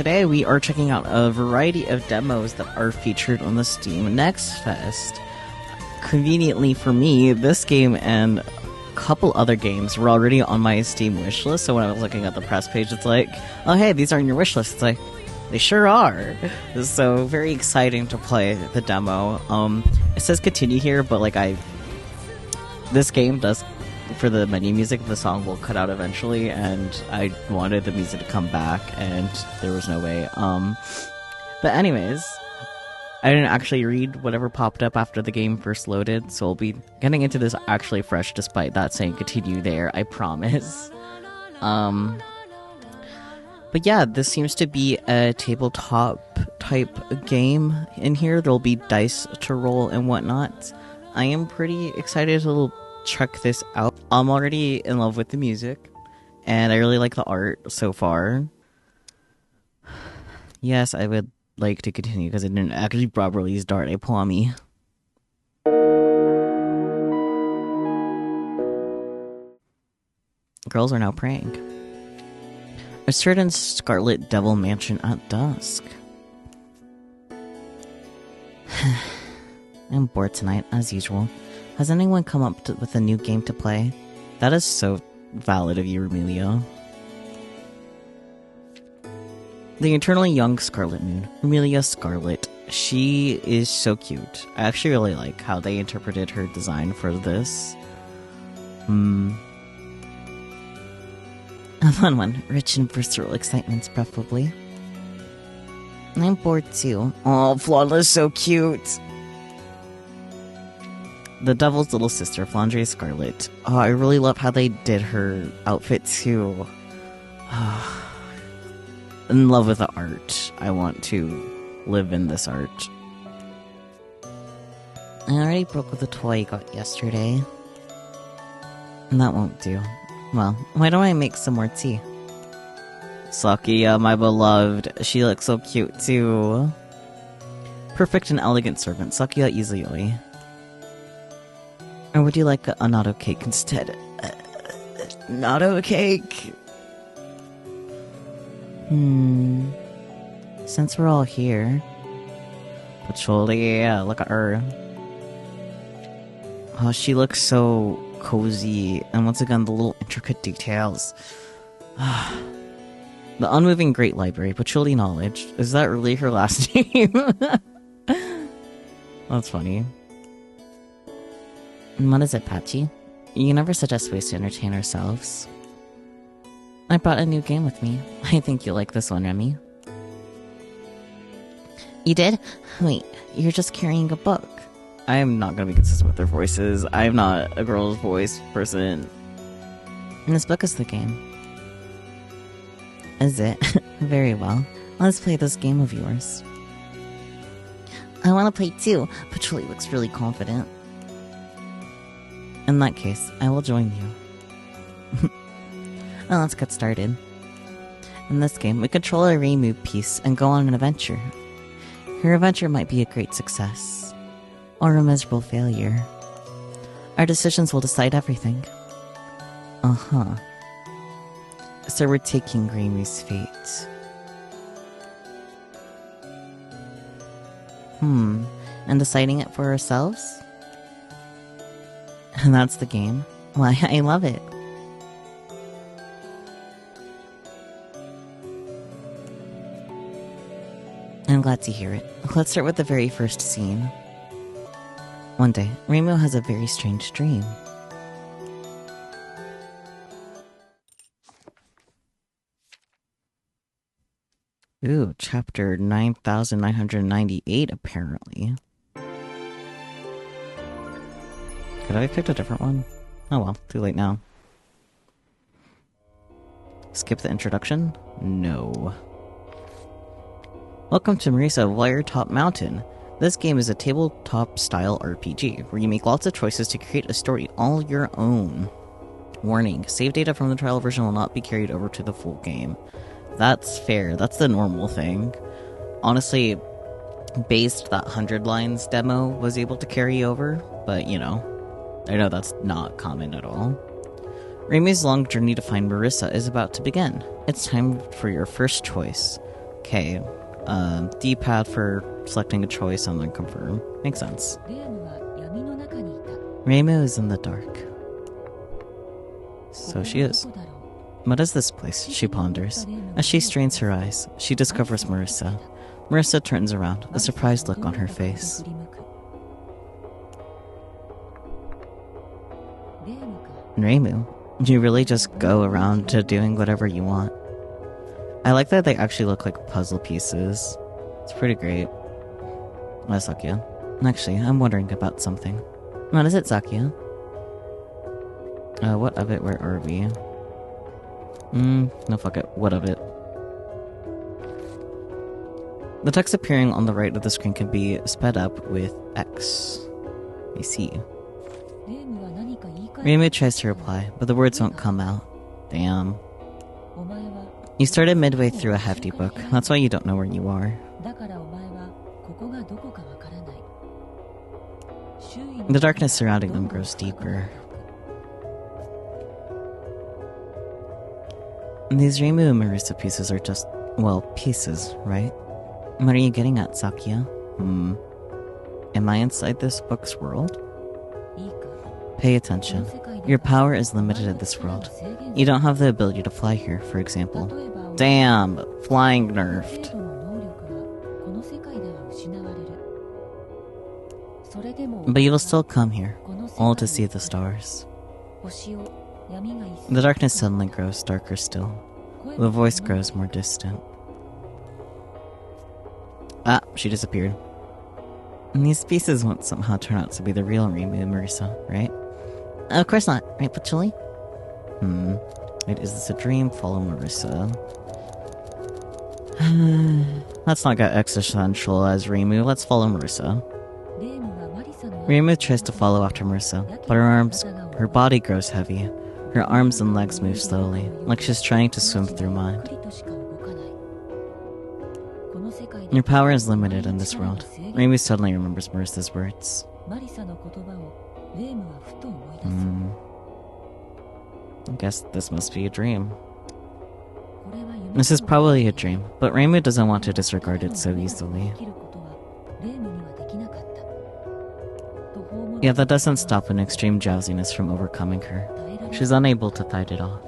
today we are checking out a variety of demos that are featured on the Steam Next Fest. Conveniently for me, this game and a couple other games were already on my Steam wishlist, so when I was looking at the press page, it's like, oh hey, these are on your wishlist. It's like, they sure are. So very exciting to play the demo. It says continue here, but like this game does, for the menu music, the song will cut out eventually, and I wanted the music to come back, and there was no way. But anyways, I didn't actually read whatever popped up after the game first loaded, so I'll be getting into this actually fresh, despite that saying continue there, I promise. But yeah, this seems to be a tabletop type game in here. There'll be dice to roll and whatnot. I am pretty excited to check this out. I'm already in love with the music, and I really like the art so far. Yes, I would like to continue because I didn't actually properly start, I promise. Girls are now praying. A certain Scarlet Devil mansion at dusk. I'm bored tonight, as usual. Has anyone come up with a new game to play? That is so valid of you, Rumelia. The eternally young Scarlet Moon, Rumelia Scarlet. She is so cute. I actually really like how they interpreted her design for this. A fun one, rich in visceral excitements, preferably. I'm bored too. Oh, Flawless, so cute! The Devil's little sister, Flandre Scarlet. Oh, I really love how they did her outfit too. In love with the art. I want to live in this art. I already broke with the toy I got yesterday. And that won't do. Well, why don't I make some more tea? Sakia, my beloved. She looks so cute too. Perfect and elegant servant, Sakia Izuyoi. Or would you like a natto cake instead? Natto cake? Since we're all here. Patchouli, yeah, look at her. Oh, she looks so cozy. And once again, the little intricate details. The Unmoving Great Library, Patchouli Knowledge. Is that really her last name? That's funny. What is it, Patchy? You never suggest ways to entertain ourselves. I brought a new game with me. I think you'll like this one, Remy. You did? Wait, you're just carrying a book. I am not going to be consistent with their voices. I am not a girl's voice person. And this book is the game. Is it? Very well. Let's play this game of yours. I want to play too. Patchouli looks really confident. In that case, I will join you. Well, let's get started. In this game, we control a Reimu piece and go on an adventure. Your adventure might be a great success, or a miserable failure. Our decisions will decide everything. Uh-huh. So we're taking Reimu's fate. And deciding it for ourselves? And that's the game. Why, I love it. I'm glad to hear it. Let's start with the very first scene. One day, Reimu has a very strange dream. Ooh, chapter 9998, apparently. Could I have picked a different one? Oh well, too late now. Skip the introduction? No. Welcome to Marisa of Liartop Mountain. This game is a tabletop-style RPG, where you make lots of choices to create a story all your own. Warning, save data from the trial version will not be carried over to the full game. That's fair, that's the normal thing. Honestly, Based, that 100 lines demo was able to carry over, but you know, I know that's not common at all. Reimu's long journey to find Marisa is about to begin. It's time for your first choice. Okay. D-pad for selecting a choice and then confirm. Makes sense. Reimu is in the dark. So she is. What is this place? She ponders. As she strains her eyes, she discovers Marisa. Marisa turns around, a surprised look on her face. Reimu, you really just go around to doing whatever you want. I like that they actually look like puzzle pieces. It's pretty great. Well, Sakia. Actually, I'm wondering about something. What is it, Sakia? What of it? Where are we? No, fuck it. What of it? The text appearing on the right of the screen can be sped up with X. I see. Reimu tries to reply, but the words won't come out. Damn. You started midway through a hefty book. That's why you don't know where you are. The darkness surrounding them grows deeper. These Reimu and Marisa pieces are just, well, pieces, right? What are you getting at, Sakia? Am I inside this book's world? Pay attention. Your power is limited in this world. You don't have the ability to fly here, for example. Damn! Flying nerfed. But you will still come here, all to see the stars. The darkness suddenly grows darker still. The voice grows more distant. Ah, she disappeared. And these pieces won't somehow turn out to be the real Reimu and Marisa, right? Of course not, right, Patchouli? Wait, is this a dream? Follow Marisa. Let's not get existential as Reimu, let's follow Marisa. Reimu tries to follow after Marisa, but her body grows heavy. Her arms and legs move slowly, like she's trying to swim through mud. Your power is limited in this world. Reimu suddenly remembers Marisa's words. I guess this must be a dream. This is probably a dream, but Reimu doesn't want to disregard it so easily. Yet that doesn't stop an extreme drowsiness from overcoming her. She's unable to fight it off.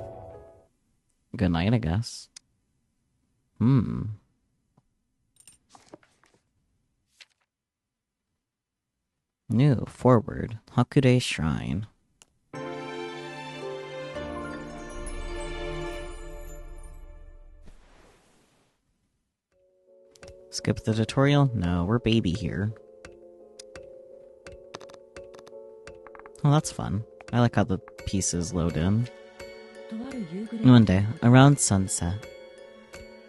Good night, I guess. New, forward, Hakude Shrine. Skip the tutorial? No, we're baby here. Oh, that's fun. I like how the pieces load in. One day, around sunset,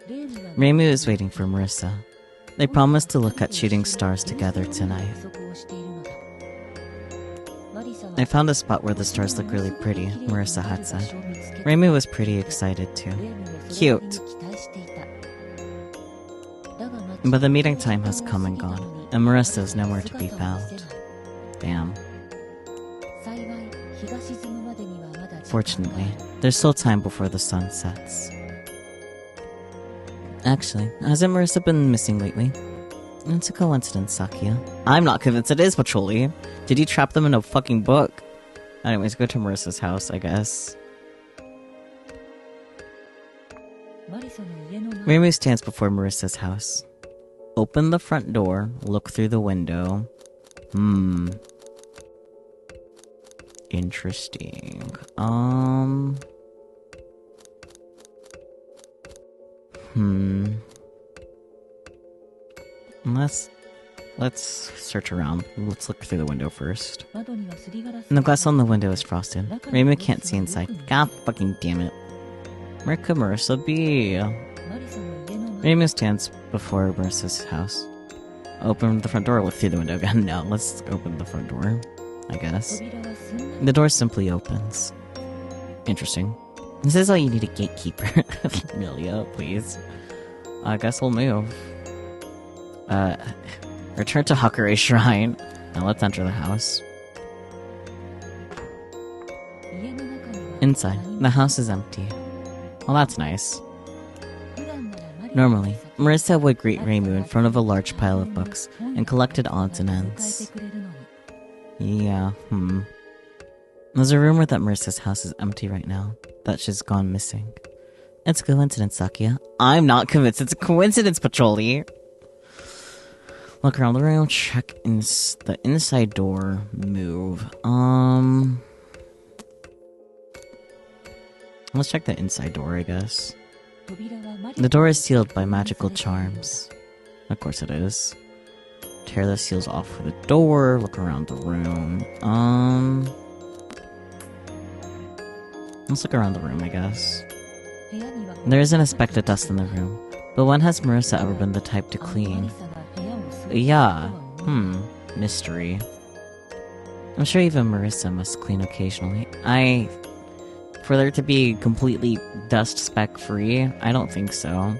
Reimu is waiting for Marisa. They promised to look at shooting stars together tonight. I found a spot where the stars look really pretty, Marisa had said. Reimu was pretty excited too. Cute! But the meeting time has come and gone, and Marisa is nowhere to be found. Damn. Fortunately, there's still time before the sun sets. Actually, hasn't Marisa been missing lately? It's a coincidence, Sakia. I'm not convinced it is, Patchouli. Did you trap them in a fucking book? Anyways, go to Marisa's house, I guess. Reimu stands before Marisa's house. Open the front door, look through the window. Interesting. Let's search around. Let's look through the window first. And the glass on the window is frosted. Reimu can't see inside. God fucking damn it. Where could Marisa be? Reimu stands before Marisa's house. Open the front door, look through the window again. No, let's open the front door, I guess. The door simply opens. Interesting. This is all you need a gatekeeper. Amelia, please. I guess we'll move. Return to Hakure Shrine. Now let's enter the house. Inside, the house is empty. Well, that's nice. Normally, Marisa would greet Reimu in front of a large pile of books and collected odds and ends. Yeah, There's a rumor that Marisa's house is empty right now, that she's gone missing. It's a coincidence, Sakia. I'm not convinced it's a coincidence, Patrolli. Look around the room, check the inside door, move. Let's check the inside door, I guess. The door is sealed by magical charms. Of course it is. Tear the seals off of the door, look around the room. Let's look around the room, I guess. There isn't a speck of dust in the room, but when has Marisa ever been the type to clean? Yeah, mystery. I'm sure even Marisa must clean occasionally. For there to be completely dust speck free, I don't think so.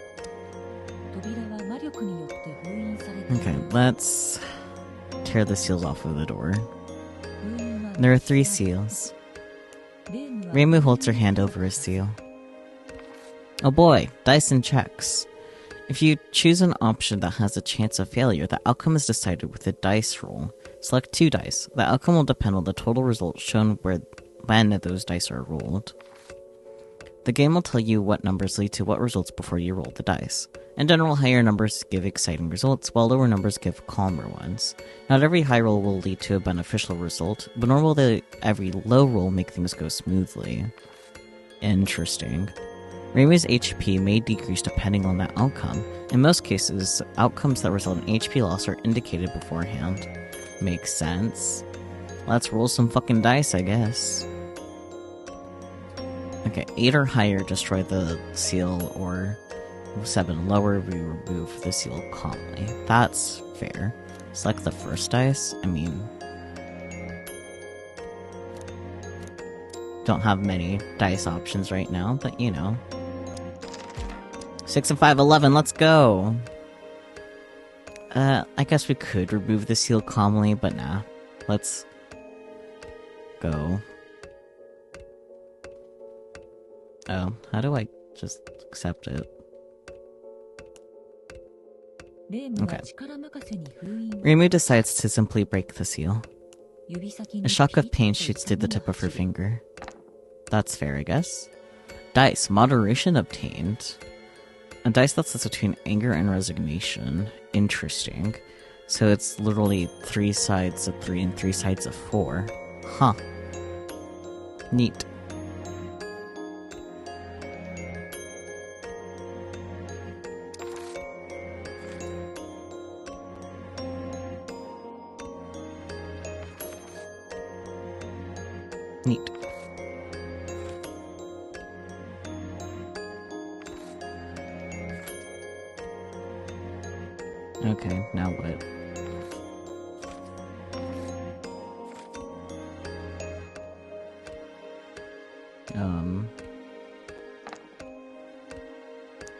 Okay, let's tear the seals off of the door. There are 3 seals. Reimu holds her hand over a seal. Oh boy, dice and checks. If you choose an option that has a chance of failure, the outcome is decided with a dice roll. Select 2 dice. The outcome will depend on the total result shown when those dice are rolled. The game will tell you what numbers lead to what results before you roll the dice. In general, higher numbers give exciting results, while lower numbers give calmer ones. Not every high roll will lead to a beneficial result, but nor will every low roll make things go smoothly. Interesting. Reimu's HP may decrease depending on the outcome. In most cases, outcomes that result in HP loss are indicated beforehand. Makes sense. Let's roll some fucking dice, I guess. Okay, 8 or higher destroy the seal, or 7 lower, we remove the seal calmly. That's fair. Select the first dice. I mean, don't have many dice options right now, but you know. 6 and 5, 11, let's go! I guess we could remove the seal calmly, but nah. Let's go. Oh, how do I just accept it? Okay. Reimu decides to simply break the seal. A shock of pain shoots through the tip of her finger. That's fair, I guess. Dice. Moderation obtained. A dice that sits between anger and resignation. Interesting. So it's literally 3 sides of 3 and 3 sides of 4. Huh. Neat. Neat. Okay, now what?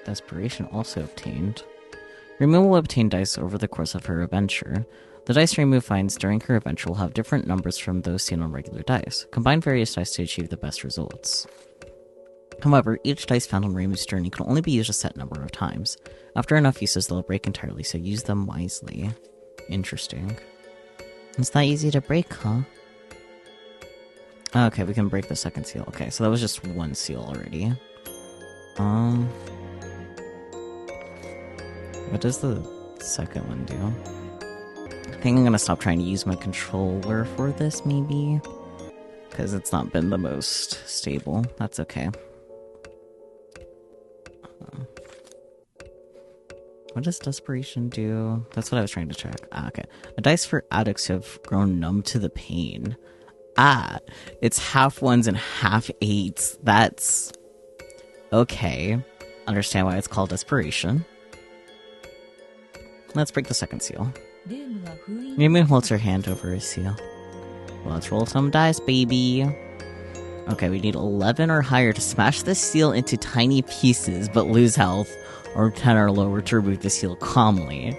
Desperation also obtained. Reimu will obtain dice over the course of her adventure. The dice Reimu finds during her adventure will have different numbers from those seen on regular dice. Combine various dice to achieve the best results. However, each dice found on Reimu's journey can only be used a set number of times. After enough uses, they'll break entirely, so use them wisely. Interesting. It's that easy to break, huh? Okay, we can break the second seal. Okay, so that was just 1 seal already. What does the second one do? I think I'm gonna stop trying to use my controller for this, maybe? Because it's not been the most stable. That's okay. What does desperation do? That's what I was trying to check. Okay. A dice for addicts who have grown numb to the pain. It's half 1s and half 8s. That's okay. Understand why it's called desperation. Let's break the second seal. Reimu holds her hand over a seal. Let's roll some dice, baby. Okay, we need 11 or higher to smash the seal into tiny pieces, but lose health, or 10 or lower to remove the seal calmly.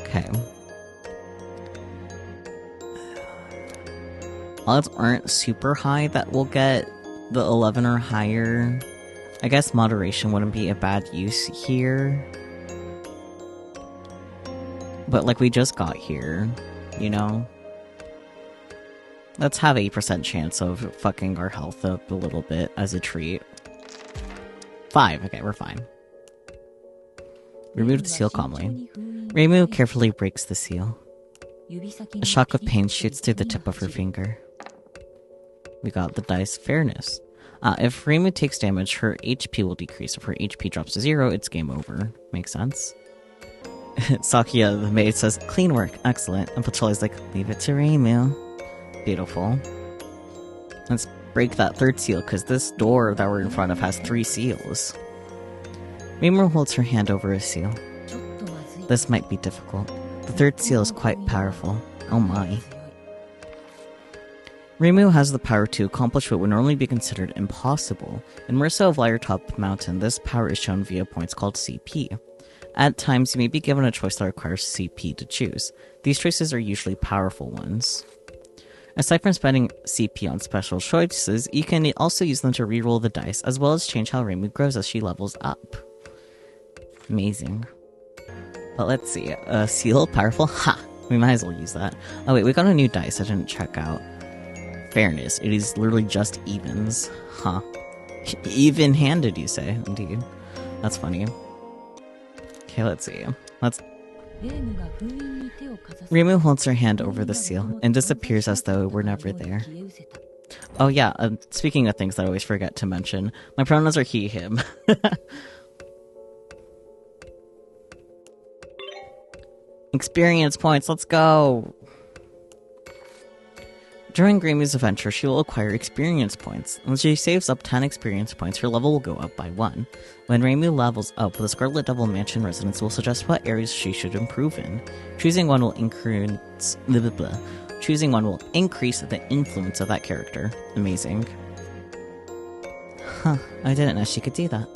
Okay. Odds aren't super high that we'll get the 11 or higher. I guess moderation wouldn't be a bad use here. But like we just got here, you know? Let's have 8% chance of fucking our health up a little bit as a treat. 5, okay, we're fine. Remove the seal calmly. Reimu carefully breaks the seal. A shock of pain shoots through the tip of her finger. We got the dice fairness. If Reimu takes damage, her HP will decrease. If her HP drops to 0, it's game over. Makes sense. Sakia, the maid, says, "Clean work, excellent." And Patrolli's like, "Leave it to Reimu." Beautiful. Let's break that third seal, because this door that we're in front of has 3 seals. Reimu holds her hand over a seal. This might be difficult. The third seal is quite powerful. Oh my. Reimu has the power to accomplish what would normally be considered impossible. In Marisa of Liartop Mountain, this power is shown via points called CP. At times, you may be given a choice that requires CP to choose. These choices are usually powerful ones. Aside from spending CP on special choices, you can also use them to reroll the dice, as well as change how Reimu grows as she levels up. Amazing. But let's see. Seal, powerful? Ha! We might as well use that. Oh wait, we got a new dice I didn't check out. Fairness. It is literally just evens. Huh. Even-handed, you say? Indeed. That's funny. Okay, let's see. Reimu holds her hand over the seal and disappears as though it were never there. Oh yeah, speaking of things that I always forget to mention, my pronouns are he, him. Experience points, let's go! During Reimu's adventure, she will acquire experience points. When she saves up 10 experience points, her level will go up by 1. When Reimu levels up, the Scarlet Devil Mansion residents will suggest what areas she should improve in. Choosing one will increase the influence of that character. Amazing. Huh, I didn't know she could do that.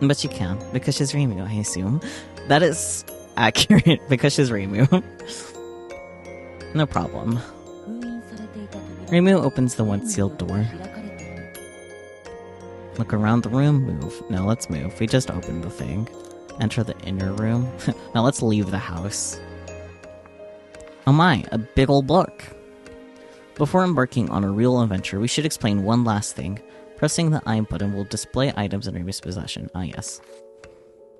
But she can, because she's Reimu, I assume. That is accurate, because she's Reimu. No problem. Reimu opens the one sealed door. Look around the room, move. No, let's move. We just opened the thing. Enter the inner room. Now let's leave the house. Oh my, a big old book. Before embarking on a real adventure, we should explain one last thing. Pressing the I button will display items in Reimu's possession. Ah, yes.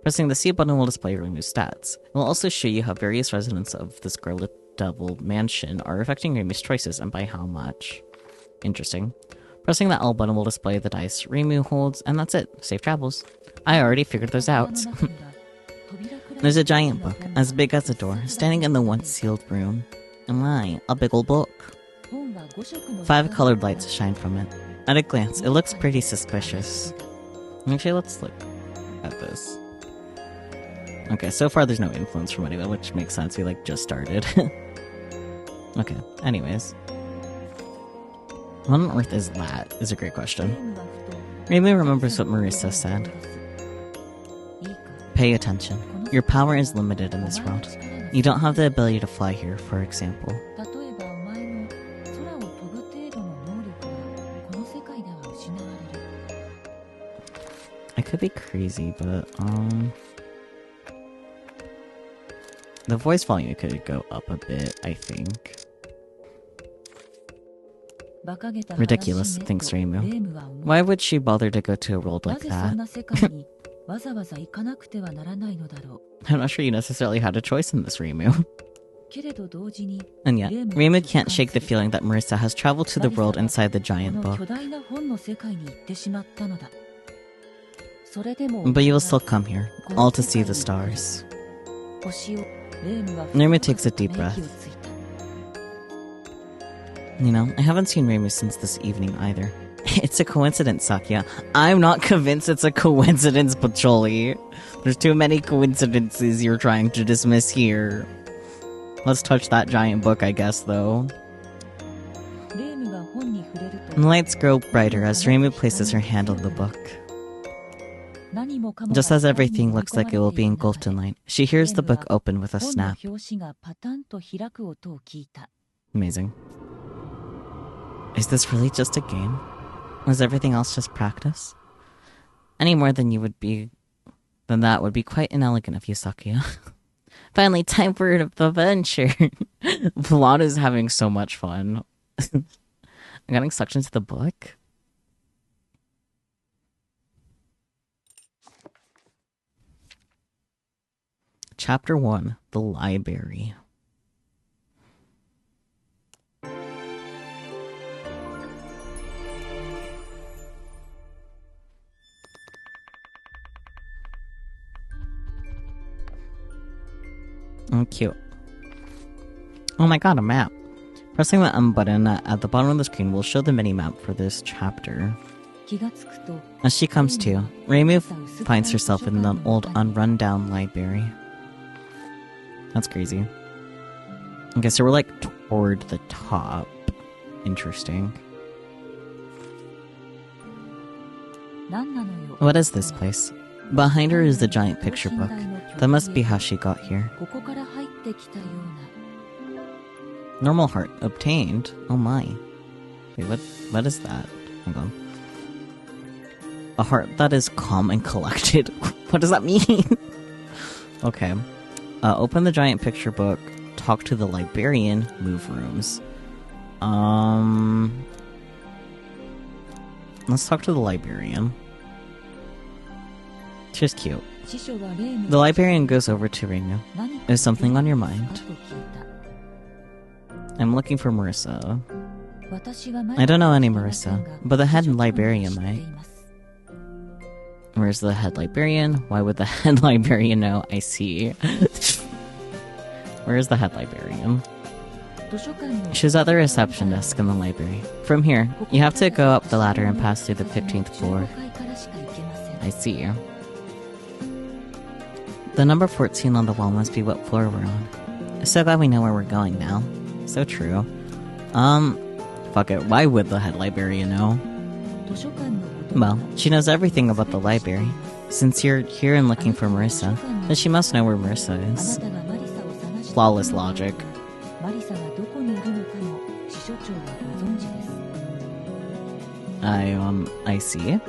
Pressing the C button will display Reimu's stats. It will also show you how various residents of the Scarlet Devil Mansion are affecting Reimu's choices and by how much. Interesting. Pressing the L button will display the dice Reimu holds, and that's it. Safe travels. I already figured those out. There's a giant book, as big as a door, standing in the once sealed room. Oh my, a big old book. 5 colored lights shine from it. At a glance, it looks pretty suspicious. Actually, let's look at this. Okay, so far there's no influence from anyone, which makes sense. We, just started. Okay, anyways. What on earth is that? Is a great question. Reimu remembers what Marisa said. Pay attention. Your power is limited in this world. You don't have the ability to fly here, for example. I could be crazy, but, the voice volume could go up a bit, I think. Ridiculous, thinks Reimu. Why would she bother to go to a world like that? I'm not sure you necessarily had a choice in this, Reimu. And yet, Reimu can't shake the feeling that Marisa has traveled to the world inside the giant book. But you will still come here, all to see the stars. Reimu takes a deep breath. You know, I haven't seen Reimu since this evening either. It's a coincidence, Sakia. I'm not convinced it's a coincidence, Pacholi. There's too many coincidences you're trying to dismiss here. Let's touch that giant book, I guess, though. The lights grow brighter as Reimu places her hand on the book. Just as everything looks like it will be engulfed in light, she hears the book open with a snap. Amazing. Is this really just a game? Was everything else just practice? Any more than that would be quite inelegant of you, Sakuya. Finally, time for an adventure. Vlad is having so much fun. I'm getting sucked into the book. Chapter 1, The Library. Oh, cute. Oh my god, a map. Pressing the M button at the bottom of the screen will show the mini-map for this chapter. As she comes to, Reimu finds herself in an old, unrun-down library. That's crazy. Okay, so we're like toward the top. Interesting. What is this place? Behind her is the giant picture book. That must be how she got here. Normal heart obtained. Oh my. Wait, what is that? Hold on. A heart that is calm and collected. What does that mean? Okay. Open the giant picture book. Talk to the librarian. Move rooms. Let's talk to the librarian. She's cute. The librarian goes over to Reimu. Is something on your mind? I'm looking for Marisa. I don't know any Marisa, but the head librarian might. Where's the head librarian? Why would the head librarian know? I see. Where is the head librarian? She's at the reception desk in the library. From here, you have to go up the ladder and pass through the 15th floor. I see. The number 14 on the wall must be what floor we're on. So glad we know where we're going now. So true. Fuck it, why would the head librarian know? Well, she knows everything about the library. Since you're here and looking for Marisa, then she must know where Marisa is. Flawless logic. I see.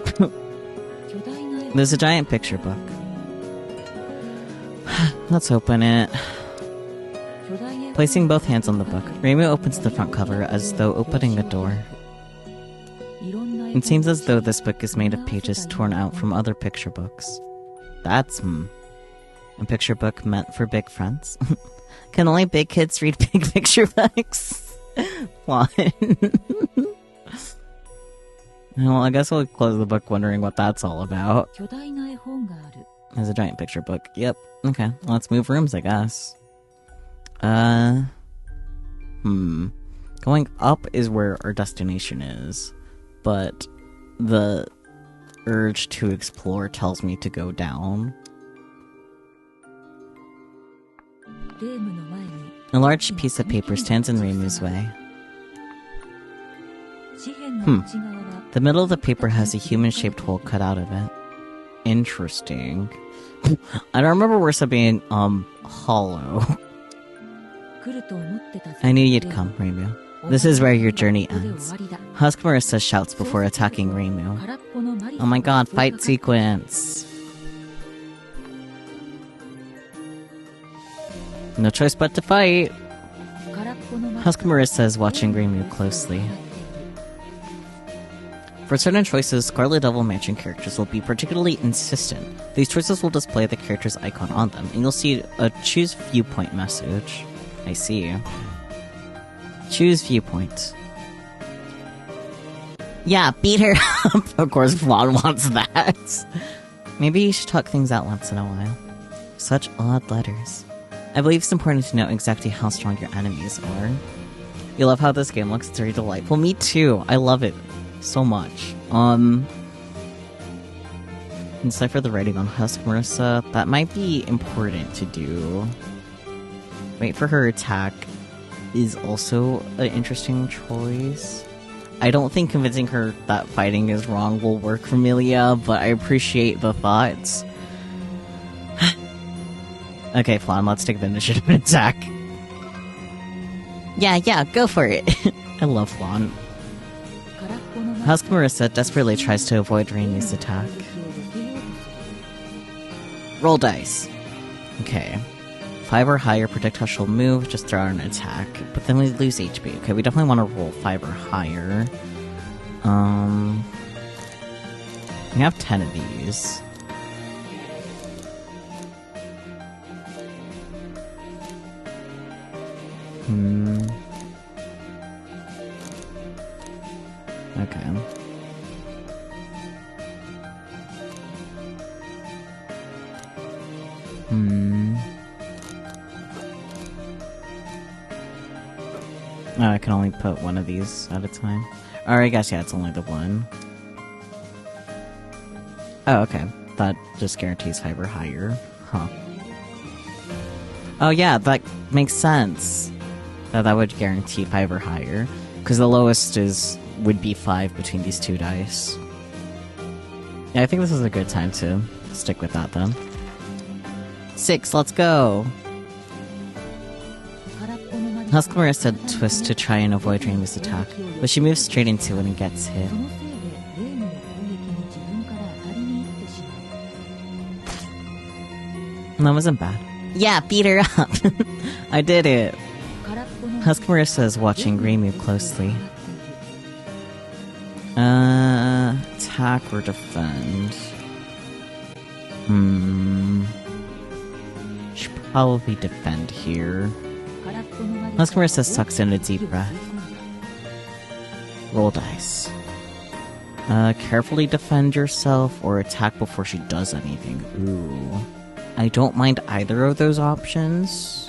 There's a giant picture book. Let's open it. Placing both hands on the book, Reimu opens the front cover as though opening a door. It seems as though this book is made of pages torn out from other picture books. That's, a picture book meant for big friends. Can only big kids read big picture books? What? Well, I guess we'll close the book wondering what that's all about. There's a giant picture book. Yep. Okay, let's move rooms, I guess. Going up is where our destination is, but the urge to explore tells me to go down. A large piece of paper stands in Reimu's way. The middle of the paper has a human-shaped hole cut out of it. Interesting. I don't remember Marisa being, hollow. I knew you'd come, Reimu. This is where your journey ends. Husk Marisa shouts before attacking Reimu. Oh my god, fight sequence! No choice but to fight! Husk Marisa is watching Reimu closely. For certain choices, Scarlet Devil Mansion characters will be particularly insistent. These choices will display the character's icon on them, and you'll see a choose viewpoint message. I see. Choose viewpoint. Yeah, beat her up! Of course, Vlog wants that. Maybe you should talk things out once in a while. Such odd letters. I believe it's important to know exactly how strong your enemies are. You love how this game looks, it's very delightful. Me too, I love it so much. Decipher the writing on Husk Marisa. That might be important to do. Wait for her attack is also an interesting choice. I don't think convincing her that fighting is wrong will work for Milia, but I appreciate the thoughts. Okay, Flan, let's take the initiative and attack. Yeah, go for it. I love Flan. Husk Marisa desperately tries to avoid Raimi's attack. Roll dice. Okay. 5 or higher, predict how she'll move, just throw out an attack. But then we lose HP. Okay, we definitely want to roll 5 or higher. We have 10 of these. Okay. Oh, I can only put one of these at a time. Or I guess, yeah, it's only the one. Oh, okay. That just guarantees 5 or higher. Huh. Oh yeah, that makes sense. That would guarantee 5 or higher. Because the lowest would be 5 between these two dice. Yeah, I think this is a good time to stick with that then. 6, let's go! Husk Marisa twists to try and avoid Raimi's attack, but she moves straight into it and gets hit. That wasn't bad. Yeah, beat her up! I did it! Husk Marisa is watching Raimi closely. Attack or defend? Should probably defend here. Husk Marisa sucks in a deep breath. Roll dice. Carefully defend yourself or attack before she does anything. Ooh. I don't mind either of those options.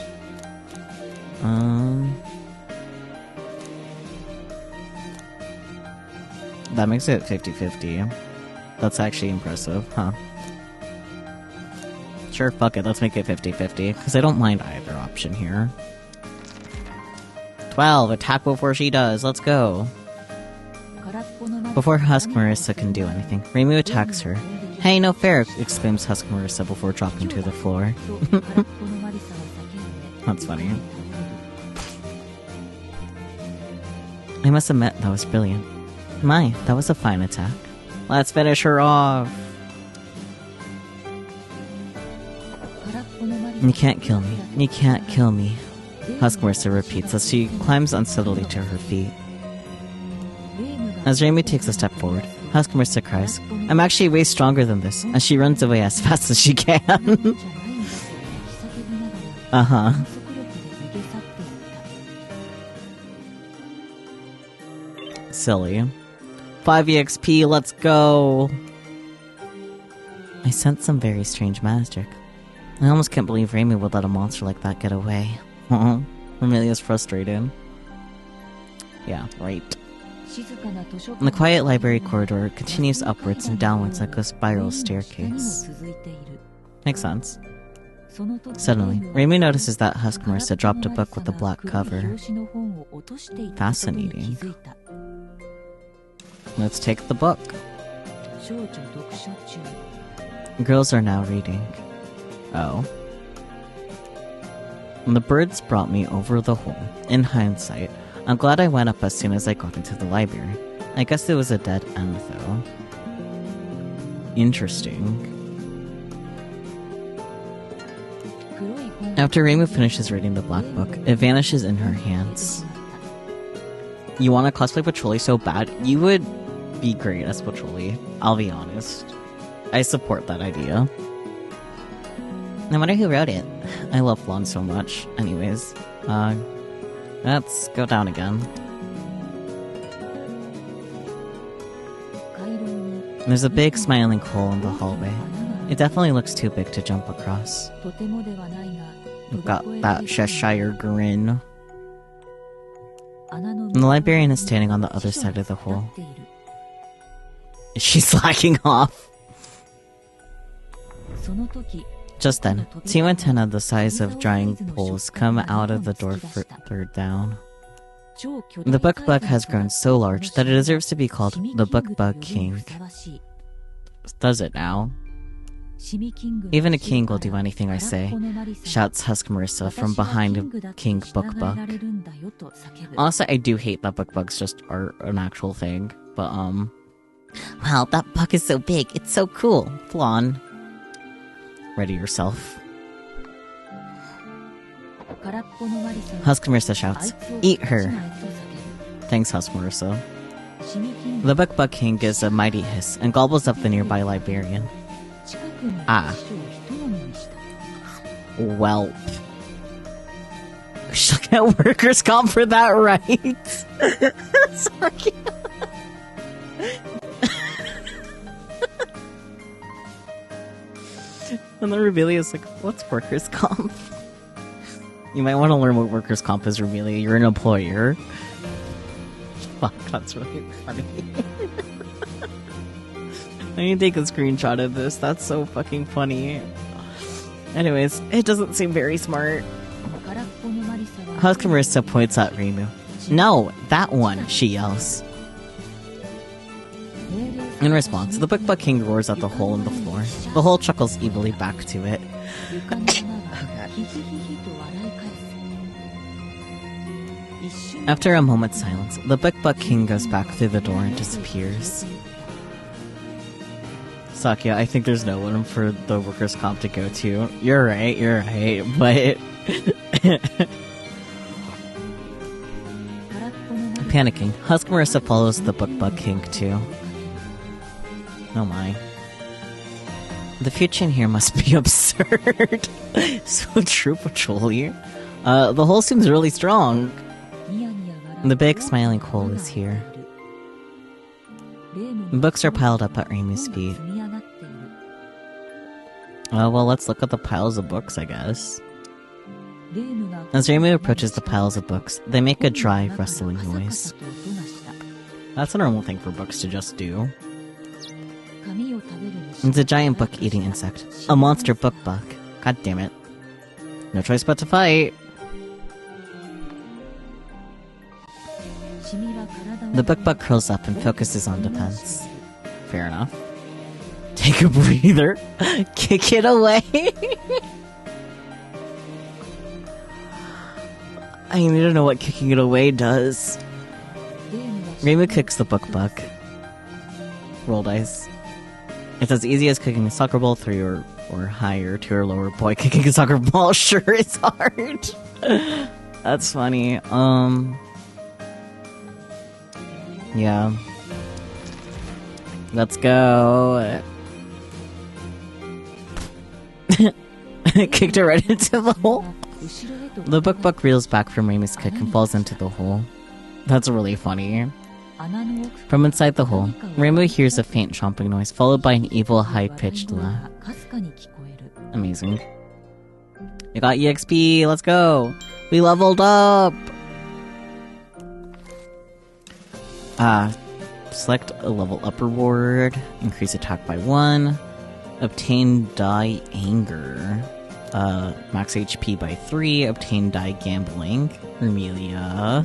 That makes it 50-50. That's actually impressive, huh? Sure, fuck it, let's make it 50-50, because I don't mind either option here. 12, attack before she does, let's go! Before Husk Marisa can do anything, Raimi attacks her. Hey, no fair! Exclaims Husk Marisa before dropping to the floor. That's funny. I must admit, that was brilliant. My, that was a fine attack. Let's finish her off! You can't kill me. You can't kill me. Husk Marisa repeats as she climbs unsteadily to her feet. As Raimi takes a step forward, Husk Marisa cries, I'm actually way stronger than this, and she runs away as fast as she can. Uh-huh. Silly. 5 EXP, let's go! I sense some very strange magic. I almost can't believe Raimi would let a monster like that get away. Amelia's frustrated. Yeah, right. The quiet library corridor continues upwards and downwards like a spiral staircase. Makes sense. Suddenly, Raimi notices that Husk Marisa dropped a book with a black cover. Fascinating. Let's take the book. Girls are now reading. Oh. The birds brought me over the hole. In hindsight, I'm glad I went up as soon as I got into the library. I guess it was a dead end, though. Interesting. After Raimi finishes reading the black book, it vanishes in her hands. You want to cosplay Patrolli so bad? You would be great as Patrolli, I'll be honest. I support that idea. No matter who wrote it. I love Blonde so much. Anyways, let's go down again. There's a big smiling hole in the hallway. It definitely looks too big to jump across. Got that Cheshire grin. And the librarian is standing on the other side of the hole. Is she slacking off? Just then, 2 antennae the size of drying poles come out of the door further down. The book bug has grown so large that it deserves to be called the Book Bug King. Does it now? Even a king will do anything I say, shouts Husk Marisa from behind King Bookbug. Honestly, I do hate that bookbugs just are an actual thing, but wow, that bug is so big, it's so cool. Flan. Ready yourself. Husk Marisa shouts, eat her. Thanks, Husk Marisa. The Bookbug King gives a mighty hiss and gobbles up the nearby librarian. Ah. Well. She'll get workers' comp for that, right? Sorry. And then Remelia's like, what's workers' comp? You might want to learn what workers' comp is, Remelia. You're an employer. Fuck, that's really funny. I need to take a screenshot of this. That's so fucking funny. Anyways, it doesn't seem very smart. Husk Marisa points at Reimu. No, that one, she yells. In response, the Bookbug King roars at the hole in the floor. The hole chuckles evilly back to it. After a moment's silence, the Bookbug King goes back through the door and disappears. Sakya, I think there's no one for the workers' comp to go to. You're right, but... Panicking, Husk Marisa follows the Bookbug King too. Oh my. The future in here must be absurd. So true, Patrolly. The hole seems really strong. The big smiling hole is here. Books are piled up at Reimu's feet. Well, let's look at the piles of books, I guess. As Reimu approaches the piles of books, they make a dry, rustling noise. That's a normal thing for books to just do. It's a giant book-eating insect. A monster book bug. God damn it. No choice but to fight. The book bug curls up and focuses on defense. Fair enough. Take a breather. Kick it away. I need to know what kicking it away does. Reimu kicks the book bug. Roll dice. It's as easy as kicking a soccer ball through or higher to your lower. Boy, kicking a soccer ball sure is hard. That's funny. Yeah. Let's go. Kicked it right into the hole. The book bug reels back from Reimu's kick and falls into the hole. That's really funny. From inside the hole, Reimu hears a faint chomping noise, followed by an evil, high-pitched laugh. Amazing. We got EXP, let's go! We leveled up! Select a level up reward, increase attack by 1, obtain die anger, max HP by 3, obtain die gambling, Remelia.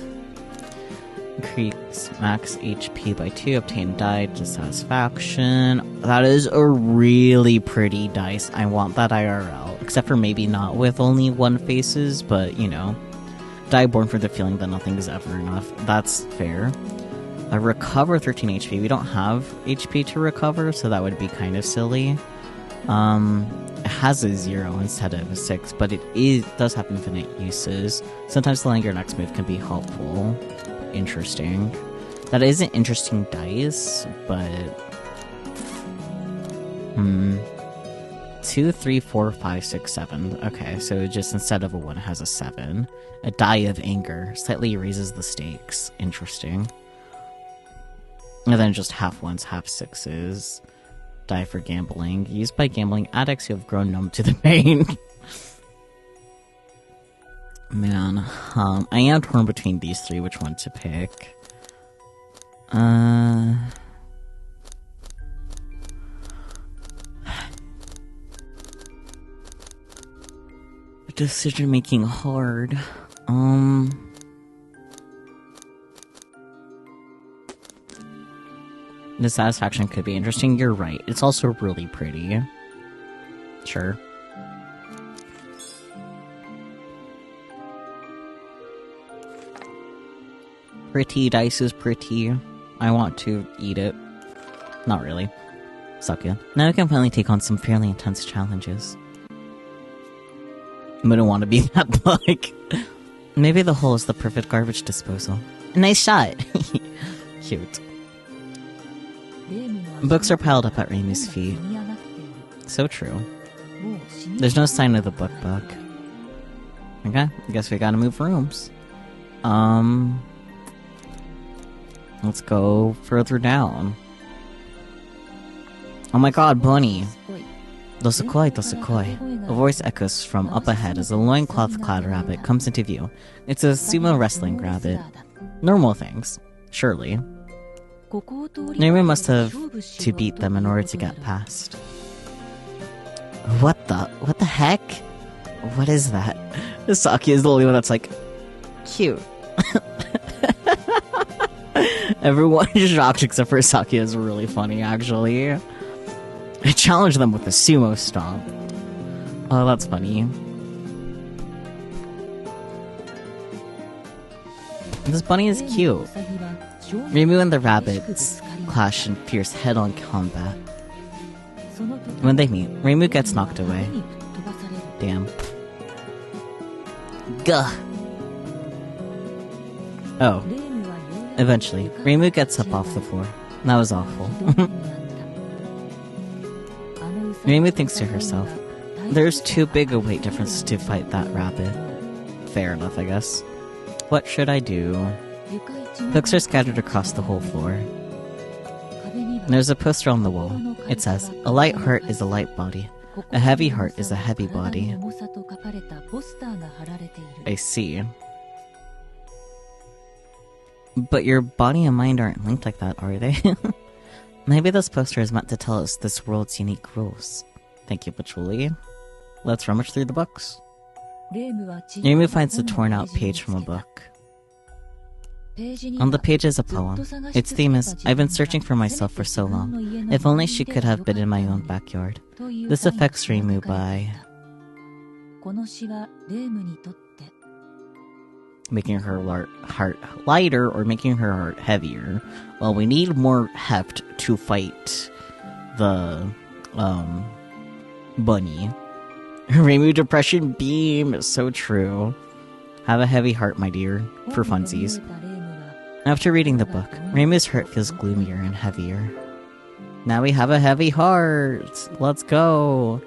Increase max HP by 2, obtain die dissatisfaction. That is a really pretty dice. I want that IRL. Except for maybe not with only one faces, but you know. Die born for the feeling that nothing is ever enough. That's fair. Recover 13 HP. We don't have HP to recover, so that would be kind of silly. It has a 0 instead of a 6, but it does have infinite uses. Sometimes delaying your next move can be helpful. Interesting. That is an interesting dice, but 2, 3, 4, 5, 6, 7. Okay, so just instead of a 1, it has a 7. A die of anger slightly raises the stakes. Interesting. And then just half 1s, half 6s. Die for gambling. Used by gambling addicts who have grown numb to the pain. Man, I am torn between these three, which one to pick. Decision making hard. The satisfaction could be interesting. You're right. It's also really pretty. Sure. Pretty dice is pretty. I want to eat it. Not really. Suck it. Now I can finally take on some fairly intense challenges. I don't want to be that bug. Maybe the hole is the perfect garbage disposal. Nice shot! Cute. Books are piled up at Reimu's feet. So true. There's no sign of the book bug. Okay, I guess we gotta move rooms. Let's go further down. Oh my god, Bunny! Dosukoi, Dosukoi. A voice echoes from up ahead as a loincloth-clad rabbit comes into view. It's a sumo wrestling rabbit. Normal things, surely. Reimu must have to beat them in order to get past. What the heck? What is that? Saki is the only one that's like, cute. Everyone is shocked except for Saki. Is really funny, actually. I challenged them with a sumo stomp. Oh, that's funny. This bunny is cute. Reimu and the rabbits clash in fierce head-on combat. When they meet, Reimu gets knocked away. Damn. Gah! Oh. Eventually, Reimu gets up off the floor. That was awful. Reimu thinks to herself, there's too big a weight difference to fight that rabbit. Fair enough, I guess. What should I do? Books are scattered across the whole floor. There's a poster on the wall. It says, a light heart is a light body. A heavy heart is a heavy body. I see. But your body and mind aren't linked like that, are they? Maybe this poster is meant to tell us this world's unique rules. Thank you, Patchouli. Let's rummage through the books. Reimu finds a torn-out page from a book. On the page is a poem. Its theme is, I've been searching for myself for so long. If only she could have been in my own backyard. This affects Reimu by making her heart lighter or making her heart heavier. Well, we need more heft to fight the bunny. Reimu depression beam is so true. Have a heavy heart, my dear, for funsies. After reading the book, Reimu's heart feels gloomier and heavier. Now we have a heavy heart! Let's go!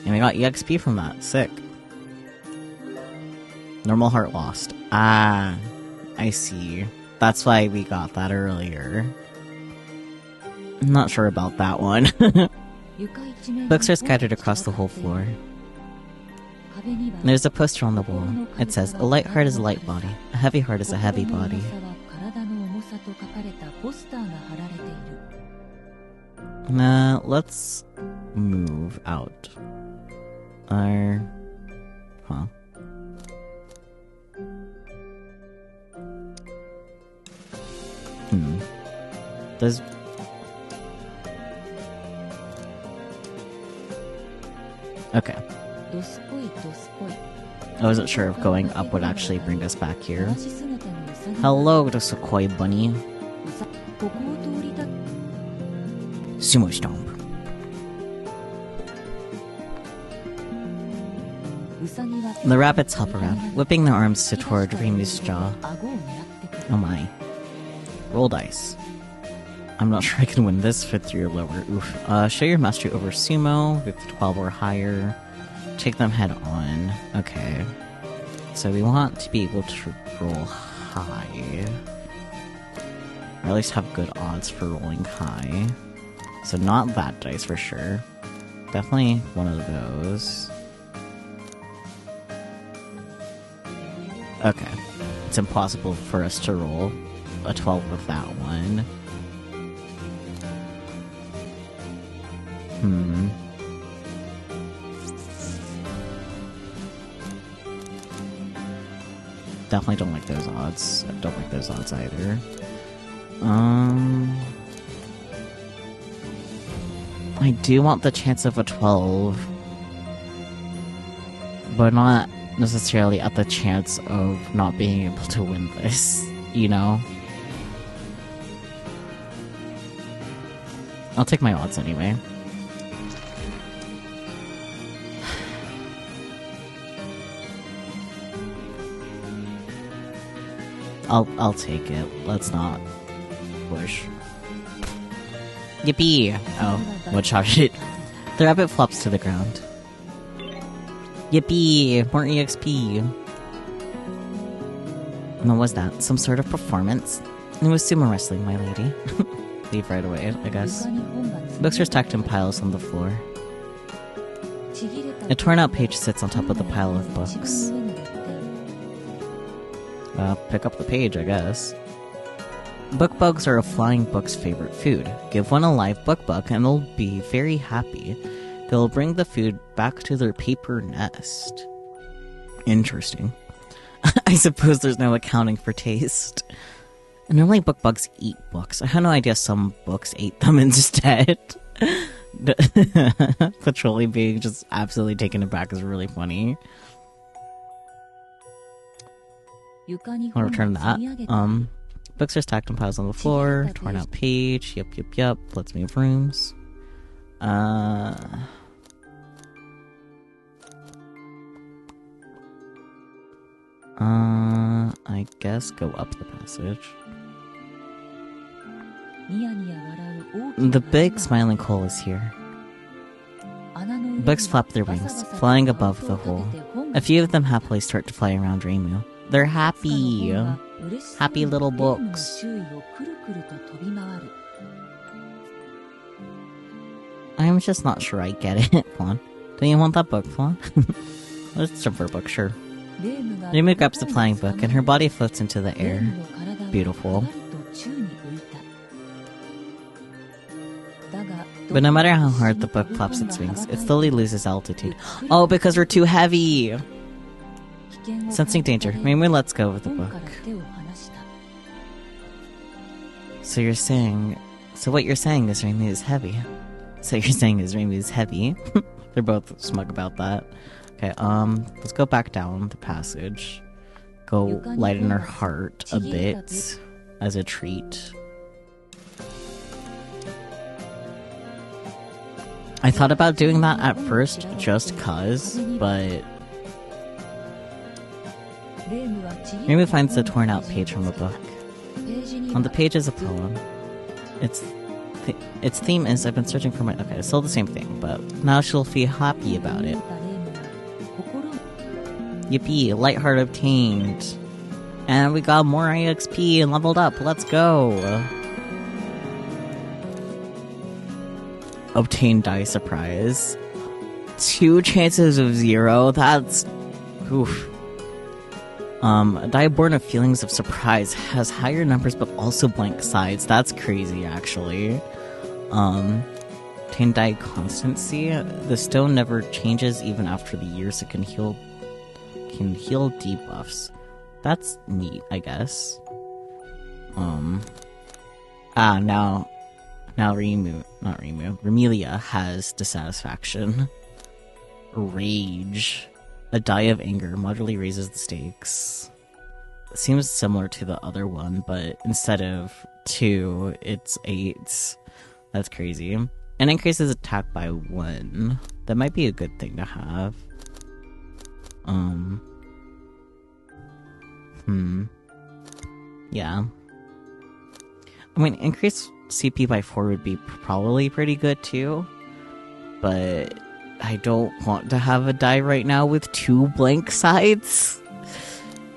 And we got EXP from that. Sick. Normal heart lost. Ah, I see. That's why we got that earlier. I'm not sure about that one. Books are scattered across the whole floor. There's a poster on the wall. It says, a light heart is a light body. A heavy heart is a heavy body. Let's move out. Huh. Does... Okay. I wasn't sure if going up would actually bring us back here. Hello, the Sequoia Bunny. Sumo Stomp. The rabbits hop around, whipping their arms toward Reimu's jaw. Oh my. Roll dice. I'm not sure I can win this with your lower. Oof. Show your mastery over sumo with 12 or higher. Take them head on. Okay. So we want to be able to roll high. Or at least have good odds for rolling high. So not that dice for sure. Definitely one of those. Okay. It's impossible for us to roll a 12 with that one. Definitely don't like those odds. I don't like those odds either. I do want the chance of a 12. But not necessarily at the chance of not being able to win this, you know? I'll take my odds anyway. I'll take it. Let's not push. Yippee! Oh, what shot it? The rabbit flops to the ground. Yippee! More EXP! And what was that? Some sort of performance? It was sumo wrestling, my lady. Leave right away, I guess. Books are stacked in piles on the floor. A torn out page sits on top of the pile of books. Pick up the page, I guess. Book bugs are a flying bug's favorite food. Give one a live book bug and they'll be very happy. They'll bring the food back to their paper nest. Interesting. I suppose there's no accounting for taste. And normally book bugs eat books. I had no idea some books ate them instead. Patrolling being just absolutely taken aback is really funny. I'll return that. Books are stacked in piles on the floor. Torn out page. Yep. Let's move rooms. I guess go up the passage. The big smiling coal is here. Books flap their wings, flying above the hole. A few of them happily start to fly around Reimu. They're happy. Happy little books. I'm just not sure I get it, Fawn. Don't you want that book, Fawn? Let's jump for a book, sure. Reimu grabs the flying book and her body floats into the air. Beautiful. But no matter how hard the book flaps its wings, it slowly loses altitude. Oh, because we're too heavy! Sensing danger, Reimu lets go of the book. So what you're saying is Reimu is heavy. So you're saying is Reimu is heavy? They're both smug about that. Okay, let's go back down the passage. Go lighten her heart a bit as a treat. I thought about doing that at first just cuz, but Reimu finds the torn out page from a book. On the page is a poem. Its theme is I've been searching for my... Okay, it's still the same thing, but now she'll feel happy about it. Yippee, lightheart obtained. And we got more EXP and leveled up. Let's go. Obtain die surprise. 2 chances of 0. That's... Oof. A die born of feelings of surprise has higher numbers but also blank sides. That's crazy, actually. Obtain die constancy. The stone never changes even after the years. It can heal debuffs. That's neat, I guess. Now Remelia has dissatisfaction. Rage. A die of anger moderately raises the stakes. Seems similar to the other one, but instead of 2, it's 8. That's crazy. And increases attack by 1. That might be a good thing to have. Yeah. I mean, increase CP by 4 would be probably pretty good too, but I don't want to have a die right now with 2 blank sides.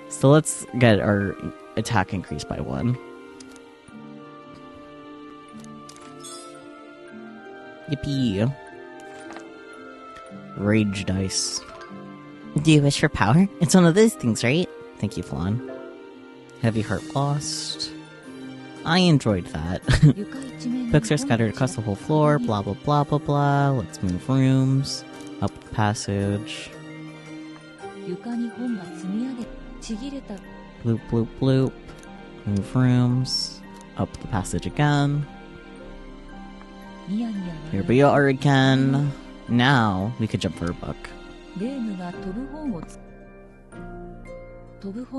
So let's get our attack increased by 1. Yippee. Rage dice. Do you wish for power? It's one of those things, right? Thank you, Flan. Heavy heart lost. I enjoyed that. Books are scattered across the whole floor, blah blah blah blah blah. Let's move rooms. Up the passage. Bloop bloop bloop. Move rooms. Up the passage again. Here we are again. Now we could jump for a book.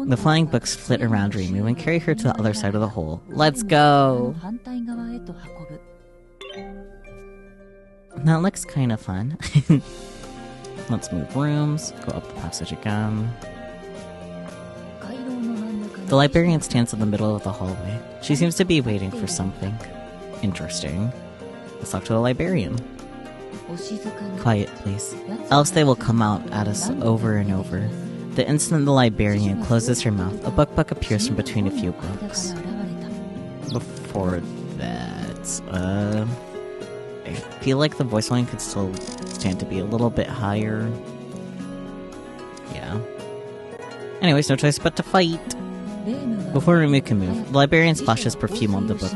The flying books flit around Reimu and carry her to the other side of the hole. Let's go! That looks kind of fun. Let's move rooms, go up the passage again. The librarian stands in the middle of the hallway. She seems to be waiting for something. Interesting. Let's talk to the librarian. Quiet, please. Else they will come out at us over and over. The instant the librarian closes her mouth, a book appears from between a few books. Before that, I feel like the voice line could still stand to be a little bit higher. Yeah. Anyways, no choice but to fight. Before Reimu can move, the librarian splashes perfume on the book.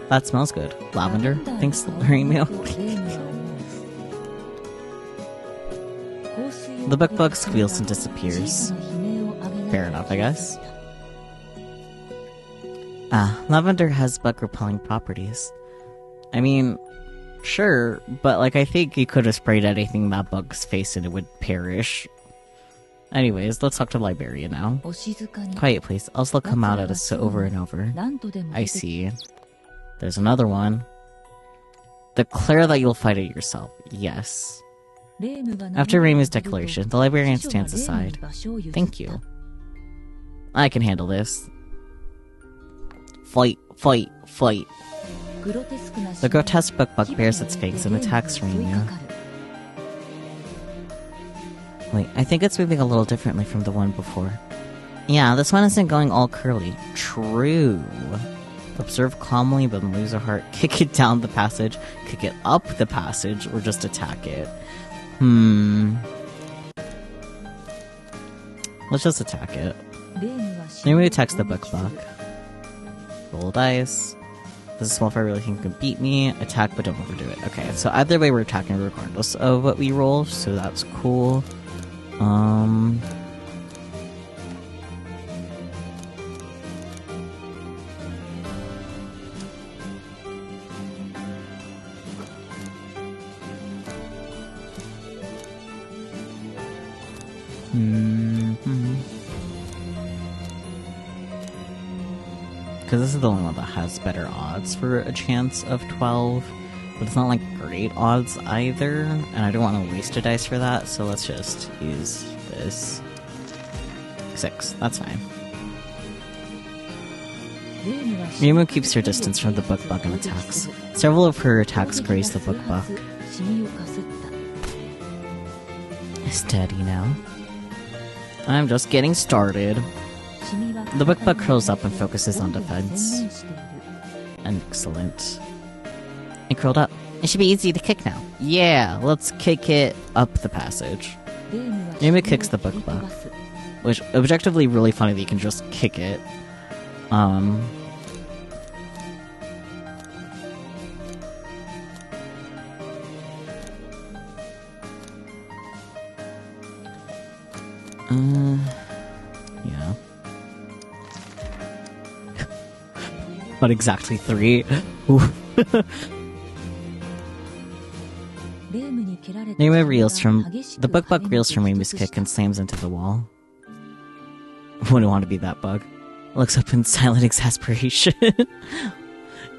That smells good. Lavender? Thanks, Reimu. The book squeals and disappears. Fair enough, I guess. Lavender has bug-repelling properties. I mean, sure, but like I think you could have sprayed anything in that bug's face and it would perish. Anyways, let's talk to the librarian now. Quiet, please. Else they'll come out at us over and over. I see. There's another one. Declare that you'll fight it yourself. Yes. After Reimu's declaration, the librarian stands aside. Thank you. I can handle this. Fight, fight, fight. The grotesque bug bares its fangs and attacks Reimu. Wait, I think it's moving a little differently from the one before. Yeah, this one isn't going all curly. True. Observe calmly, but lose a heart. Kick it down the passage, kick it up the passage, or just attack it. Let's just attack it. Reimu attacks the book. Roll dice. This is small if I really think you can beat me. Attack, but don't overdo it. Okay, so either way we're attacking regardless of what we roll, so that's cool. Because this is the only one that has better odds for a chance of 12. But it's not like great odds either. And I don't want to waste a dice for that, so let's just use this. 6. That's fine. Reimu keeps her distance from the book and attacks. Several of her attacks graze the book. Steady now. I'm just getting started. The book curls up and focuses on defense. Excellent. It curled up. It should be easy to kick now. Yeah, let's kick it up the passage. Reimu kicks the book, which objectively really funny that you can just kick it. Yeah. But exactly 3. Reimu reels from the book reels from Reimu's kick and slams into the wall. Wouldn't want to be that bug. Looks up in silent exasperation.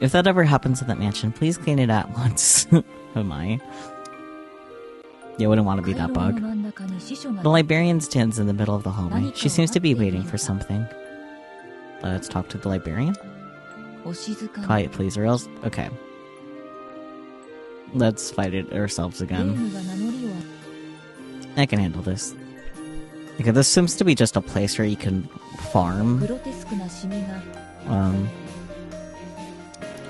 If that ever happens in that mansion, please clean it at once. Oh my. Yeah, wouldn't want to be that bug. The librarian stands in the middle of the hallway. She seems to be waiting for something. Let's talk to the librarian. Quiet, please, or else... Okay. Let's fight it ourselves again. I can handle this. Okay, this seems to be just a place where you can farm.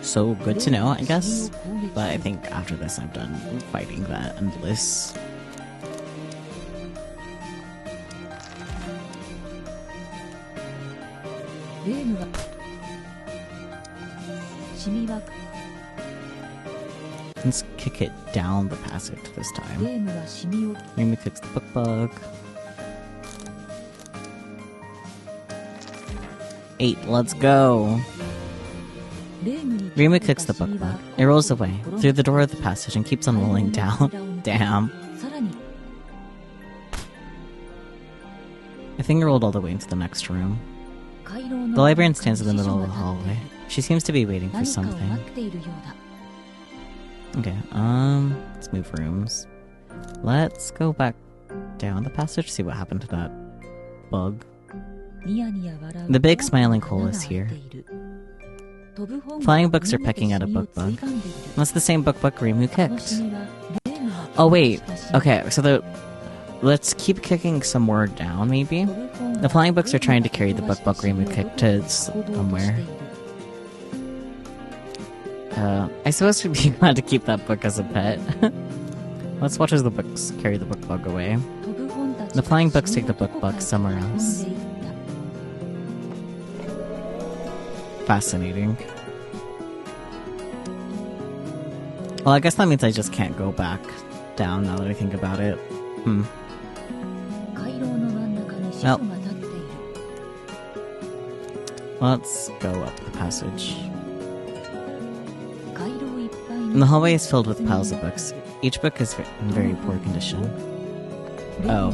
So good to know, I guess. But I think after this I'm done fighting that endless. Let's kick it down the passage this time. Reimu kicks the book. 8, let's go. Rima kicks the book bug. It rolls away, through the door of the passage, and keeps on rolling down. Damn. I think it rolled all the way into the next room. The librarian stands in the middle of the hallway. She seems to be waiting for something. Okay, let's move rooms. Let's go back down the passage, see what happened to that bug. The big smiling hole is here. Flying books are pecking at a book bug. That's the same book bug Rimu kicked. Oh wait, okay, so let's keep kicking some more down, maybe? The flying books are trying to carry the book bug Rimu kicked to somewhere. I suppose we'd be glad to keep that book as a pet. Let's watch as the books carry the book bug away. The flying books take the book bug somewhere else. Fascinating. Well, I guess that means I just can't go back down now that I think about it. Well, let's go up the passage. And the hallway is filled with piles of books. Each book is in very poor condition. Oh.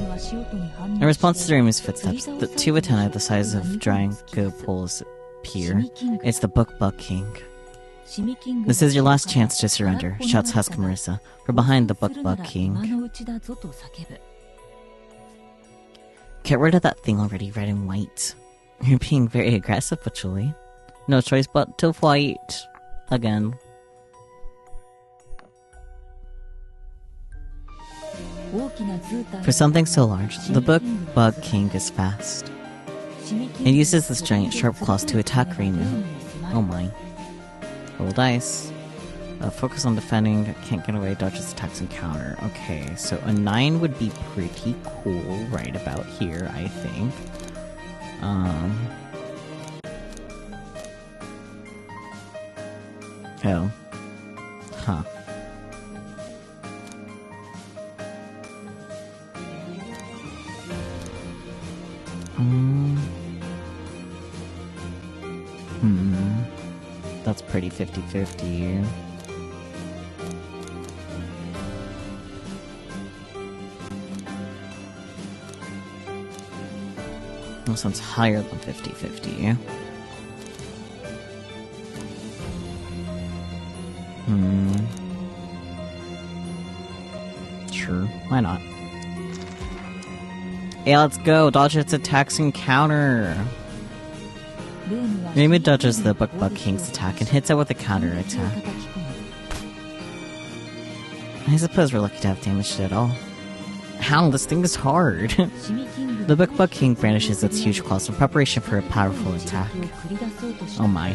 In response to Rimu's footsteps, the two antennae the size of Draco poles appear. It's the Book Bug King. This is your last chance to surrender, shouts Husk Marisa from behind the Book Bug King. Get rid of that thing already, red and white. You're being very aggressive, Patchouli. No choice but to fight. Again. For something so large, the Book Bug King is fast. It uses this giant sharp claws to attack Rimu. Oh my. Roll dice. Focus on defending, can't get away, dodges attacks and counter. Okay, so a 9 would be pretty cool right about here, I think. Oh. Huh. That's pretty 50-50. That sounds higher than 50-50. Sure, why not? Yeah, let's go! Dodge its attacks and counter! Rimu dodges the Book Bug King's attack and hits it with a counter attack. I suppose we're lucky to have damaged it at all. How? This thing is hard! The Book Bug King brandishes its huge claws in preparation for a powerful attack. Oh my.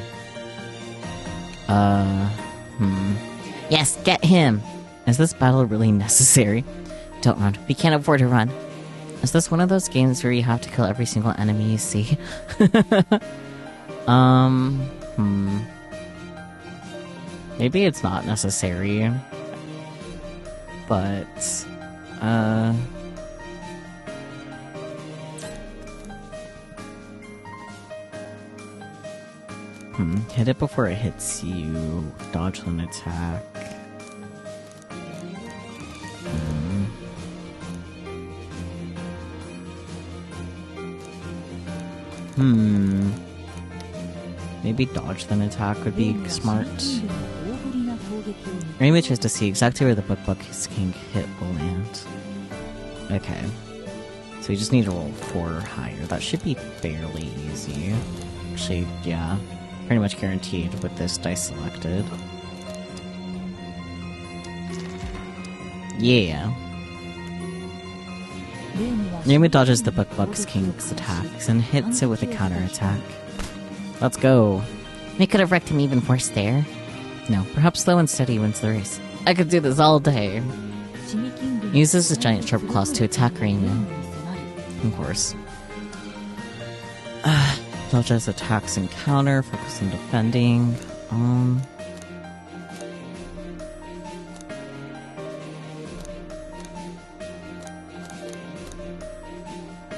Yes, get him! Is this battle really necessary? Don't run. We can't afford to run. Is this one of those games where you have to kill every single enemy you see? Maybe it's not necessary. But, hit it before it hits you. Dodge an attack. Maybe dodge then attack would be smart. Rimu tries to see exactly where the Book Bug King hit will land. Okay. So you just need to roll 4 or higher. That should be fairly easy. Actually, yeah. Pretty much guaranteed with this dice selected. Yeah. Rimu dodges the Book Bug King's attacks and hits it with a counter attack. Let's go. We could have wrecked him even worse there. No, perhaps slow and steady wins the race. I could do this all day. He uses his giant sharp claws to attack Rimu. Of course. Dodges attacks and counter, focus on defending.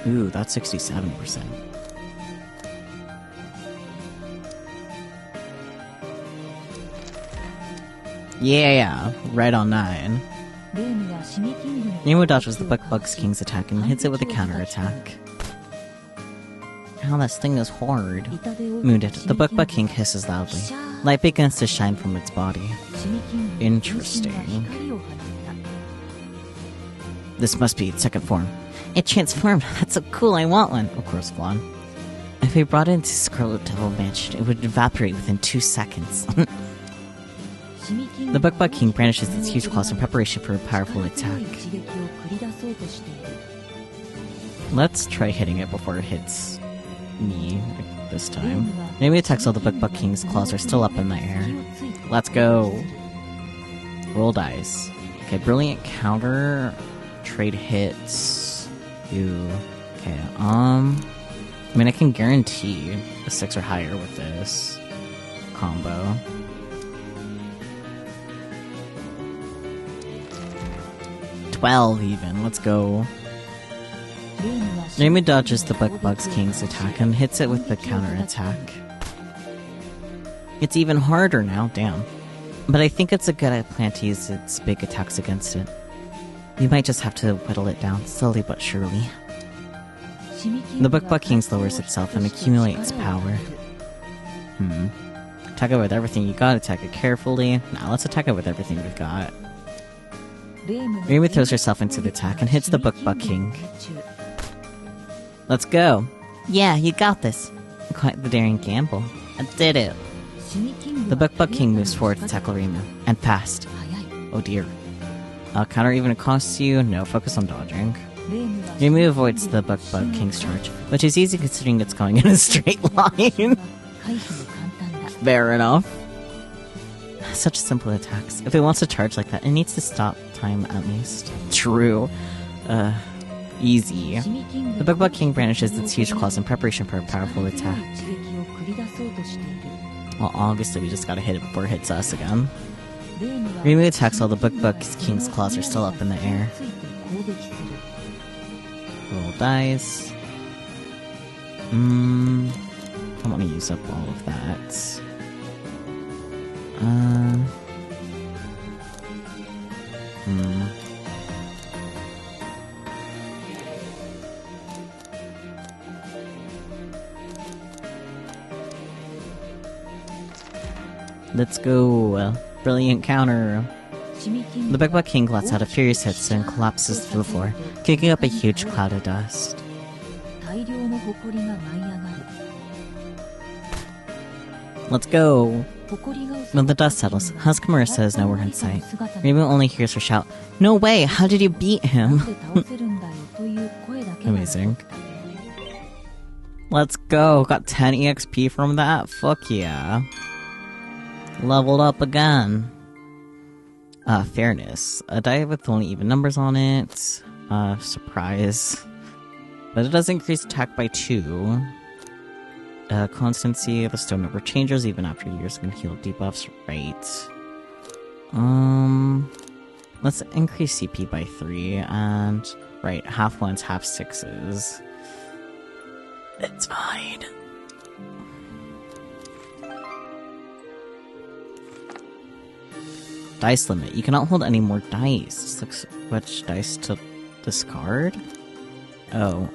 Ooh, that's 67%. Yeah, right on 9. Nemo dodges the Buckbug's King's attack and hits it with a counterattack. Ow, this thing is hard. Wounded, the Buckbug King hisses loudly. Light begins to shine from its body. Interesting. This must be its second form. It transformed. That's so cool, I want one. Of course, Vaughn. If we brought it into Scarlet Devil Mansion, it would evaporate within 2 seconds. The Buckbug King brandishes its huge claws in preparation for a powerful attack. Let's try hitting it before it hits me this time. Maybe attacks while the Buckbug King's claws are still up in the air. Let's go. Roll dice. Okay, brilliant counter. Trade hits. Ooh. Okay, I mean, I can guarantee a 6 or higher with this combo. $12 even. Let's go. Nemo dodges the Buckbug's King's attack and hits it with the counterattack. It's even harder now, damn. But I think it's a good plan to use its big attacks against it. You might just have to whittle it down, slowly but surely. The Buckbug King lowers itself and accumulates power. Attack it with everything you got, attack it carefully. Now let's attack it with everything we've got. Remy throws herself into the attack and hits the Buckbug King. Let's go. Yeah, you got this. Quite the daring gamble. I did it. The Buckbug King moves forward to tackle Remy. And fast. Oh dear. Counter even costs you. No, focus on dodging. Remy avoids the Buckbug King's charge, which is easy considering it's going in a straight line. Fair enough. Such simple attacks. If it wants to charge like that, it needs to stop time at least. True. Easy. The Buckbug King brandishes its huge claws in preparation for a powerful attack. Well, obviously we just gotta hit it before it hits us again. Remy attacks while the Buckbug King's claws are still up in the air. Roll dice. I want to use up all of that. Let's go. Brilliant counter. The Buckbug King lets out a furious hiss and collapses to the floor, kicking up a huge cloud of dust. Let's go. When the dust settles, Husk Marisa is nowhere in sight. Remy only hears her shout, "No way! How did you beat him?" Amazing. Let's go! Got 10 EXP from that? Fuck yeah. Leveled up again. Fairness. A die with only even numbers on it. Surprise. But it does increase attack by 2. Constancy, the stone never changes even after years can heal debuffs. Right. Let's increase CP by 3 and... Right, half 1s, half 6s. It's fine. Dice limit. You cannot hold any more dice. Looks which dice to discard? Oh,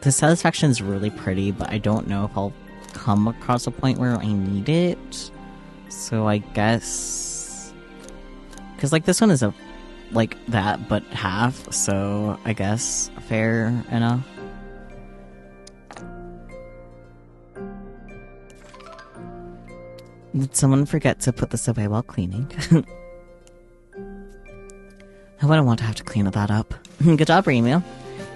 the satisfaction is really pretty, but I don't know if I'll come across a point where I need it. So I guess... Because, like, this one is a... like, that, but half, so I guess fair enough. Did someone forget to put this away while cleaning? I wouldn't want to have to clean that up. Good job, Remu.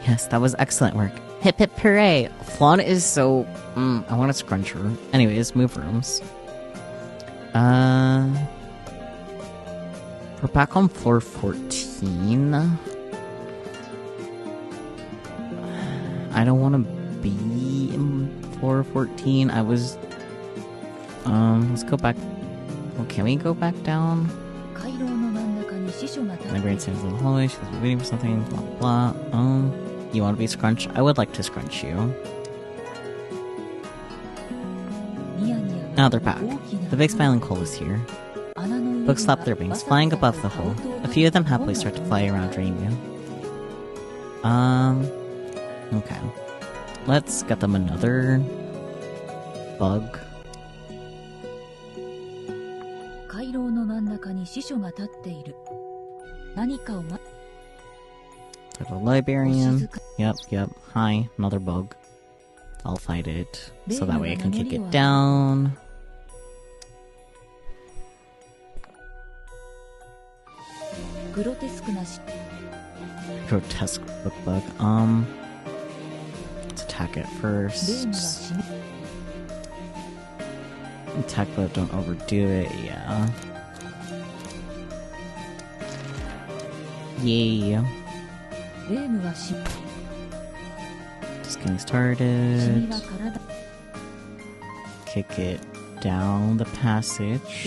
Yes, that was excellent work. Hip hip hooray! Flan is so... I want to scrunch her. Anyways, move rooms. We're back on floor 14. I don't want to be in floor 14. I was... let's go back. Well, can we go back down? My brain stands in the hallway. She's waiting for something. Blah blah. You want to be scrunched? I would like to scrunch you. Now they're back. The big smiling coal is here. Books flap their wings, flying above the hole. A few of them happily start to fly around Reimu. Okay. Let's get them another bug. There's a librarian. Yep. Hi, another bug. I'll fight it, so that way I can kick it down. Grotesque book bug. Let's attack it first. Attack, but don't overdo it, yeah. Yay. Just getting started. Kick it down the passage.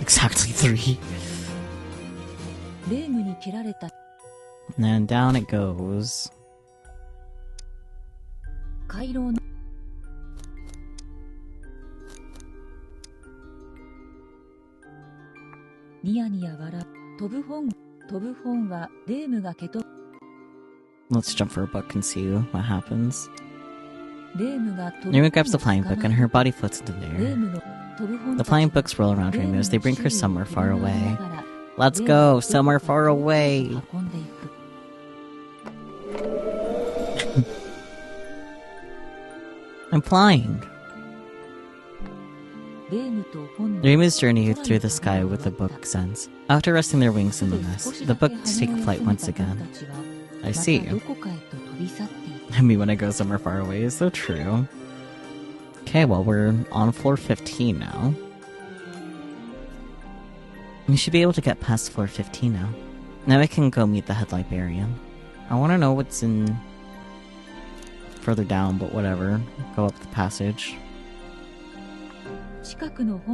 Exactly 3. And then down it goes. Let's jump for a book and see what happens. Reimu grabs the flying book and her body floats into the air. The flying books roll around Reimu as they bring her somewhere far away. Let's go, somewhere far away! I'm flying! Reimu's journey through the sky with the book ends. After resting their wings in the nest, the books take flight once again. I see. I mean, when I go somewhere far away is so true. Okay, well, we're on floor 15 now. We should be able to get past floor 15 now. Now I can go meet the head librarian. I want to know what's in... further down, but whatever. Go up the passage.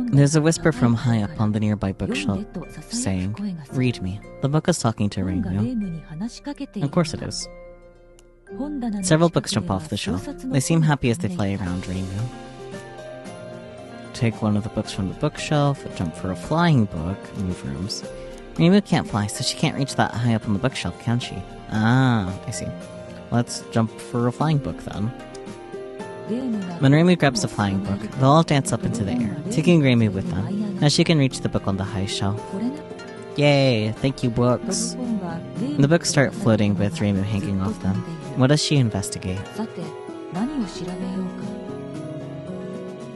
There's a whisper from high up on the nearby bookshelf saying, "Read me." The book is talking to Reimu. Of course it is. Several books jump off the shelf. They seem happy as they fly around Reimu. Take one of the books from the bookshelf, jump for a flying book, move rooms. Reimu can't fly, so she can't reach that high up on the bookshelf, can she? Ah, I see. Let's jump for a flying book then. When Reimu grabs the flying book, they'll all dance up into the air, taking Reimu with them. Now she can reach the book on the high shelf. Yay! Thank you, books! The books start floating with Reimu hanging off them. What does she investigate?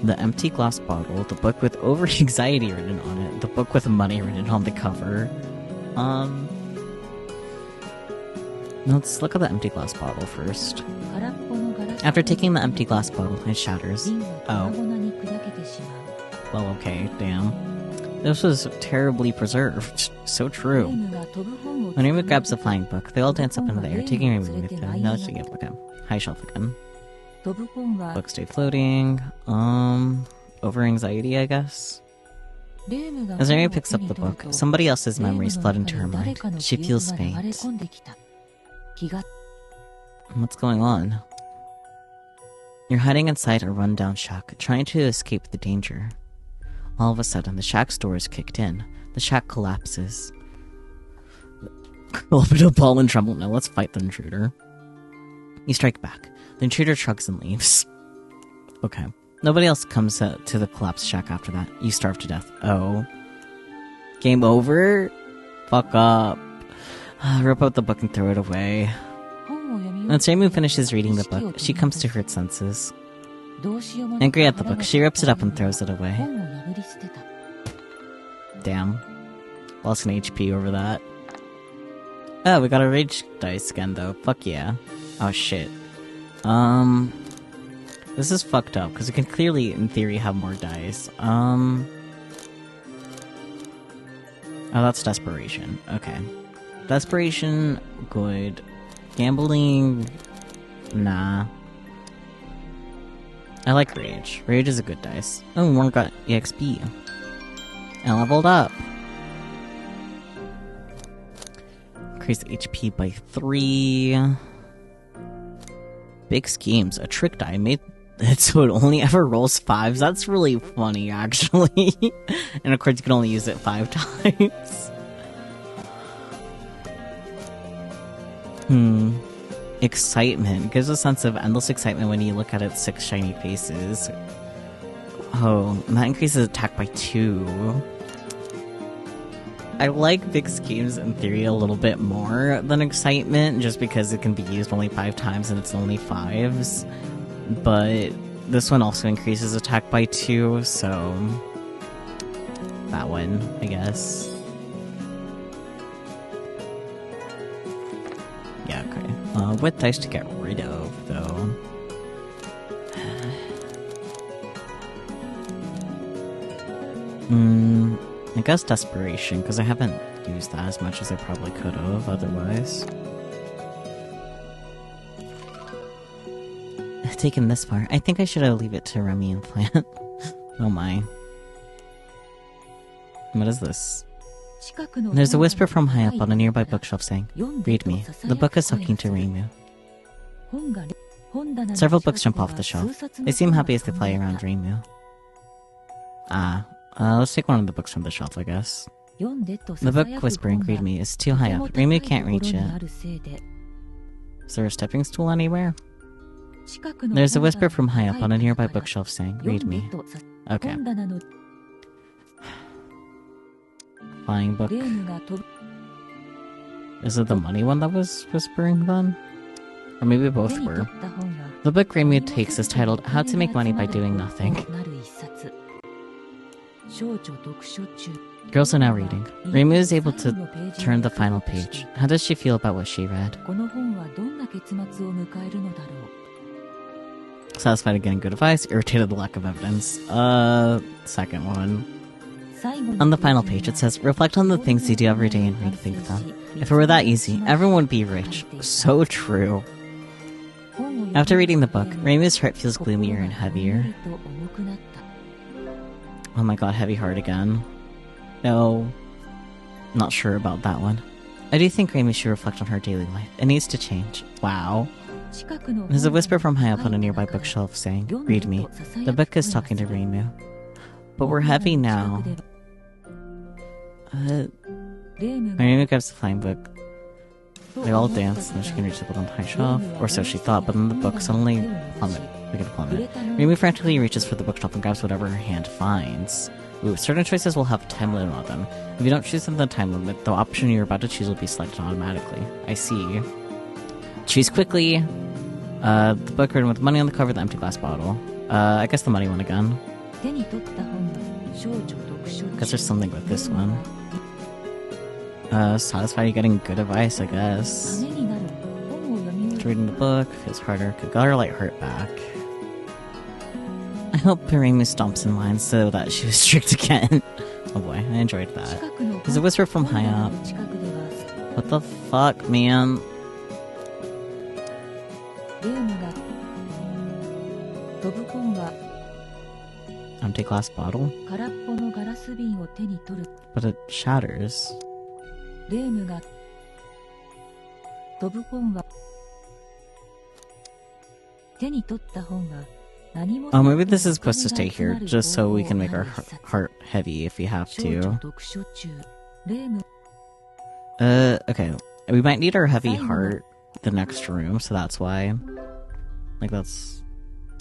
The empty glass bottle, the book with over-anxiety written on it, the book with money written on the cover. Let's look at the empty glass bottle first. After taking the empty glass bottle, it shatters. Oh. Well, okay, damn. This was terribly preserved. So true. When Reimu grabs the flying book, they all dance up into the air, taking Reimu with them. Now let's see it. Okay. High shelf again. Books stay floating. Over anxiety, I guess. As Reimu picks up the book, somebody else's memories flood into her mind. She feels faint. What's going on? You're hiding inside a rundown shack, trying to escape the danger. All of a sudden, the shack's door is kicked in. The shack collapses. A little bit of ball and tremble. Now let's fight the intruder. You strike back. The intruder shrugs and leaves. Okay. Nobody else comes to the collapsed shack after that. You starve to death. Oh. Game over? Fuck up. Rip out the book and throw it away. Once Reimu finishes reading the book, she comes to her senses. Angry at the book, she rips it up and throws it away. Damn. Lost an HP over that. Oh, we got a rage dice again though. Fuck yeah. Oh shit. This is fucked up, because we can clearly, in theory, have more dice. Oh, that's desperation. Okay. Desperation, good. Gambling, nah. I like Rage. Rage is a good dice. Oh, one got EXP. And leveled up. Increase HP by 3. Big schemes. A trick die made it so it only ever rolls 5s. That's really funny, actually. And of course, you can only use it 5 times. Excitement. Gives a sense of endless excitement when you look at its 6 shiny faces. Oh, and that increases attack by 2. I like big schemes in theory a little bit more than excitement, just because it can be used only 5 times and it's only 5s. But this one also increases attack by 2, so that one, I guess. Yeah, okay. What dice to get rid of, though? I guess desperation, because I haven't used that as much as I probably could have otherwise. Taken this far. I think I should leave it to Remy and Plant. Oh my. What is this? There's a whisper from high up on a nearby bookshelf saying, "Read me." The book is talking to Reimu. Several books jump off the shelf. They seem happy as they fly around Reimu. Let's take one of the books from the shelf, I guess. The book whispering, "Read me," is too high up. Reimu can't reach it. Is there a stepping stool anywhere? There's a whisper from high up on a nearby bookshelf saying, "Read me." Okay. Flying book. Is it the money one that was whispering then? Or maybe both were. The book Reimu takes is titled, "How to Make Money by Doing Nothing." Girls are now reading. Reimu is able to turn the final page. How does she feel about what she read? Satisfied at getting good advice, irritated at the lack of evidence. Second one. On the final page it says, "Reflect on the things you do every day and rethink them. If it were that easy, everyone would be rich." So true. After reading the book, Reimu's heart feels gloomier and heavier. Oh my god, heavy heart again. No. Not sure about that one. I do think Reimu should reflect on her daily life. It needs to change. Wow. There's a whisper from high up on a nearby bookshelf saying, "Read me." The book is talking to Reimu. But we're heavy now. Reimu grabs the flying book. They all dance, and then she can reach the bottom of the high shelf. Or so she thought, but then the book suddenly plummet. Reimu frantically reaches for the bookshelf and grabs whatever her hand finds. Ooh, certain choices will have a time limit on them. If you don't choose them the time limit, the option you're about to choose will be selected automatically. I see. Choose quickly. The book written with money on the cover, the empty glass bottle. I guess the money one again. Guess there's something with this one. Satisfied you getting good advice, I guess. After reading the book, feels harder. Could got her light hurt back. I hope Reimu stomps in line so that she was strict again. Oh boy, I enjoyed that. There's a whisper from high up. What the fuck, man? Empty glass bottle? But it shatters. Oh, maybe this is supposed to stay here, just so we can make our heart heavy if we have to. Okay. We might need our heavy heart the next room, so that's why. Like, that's...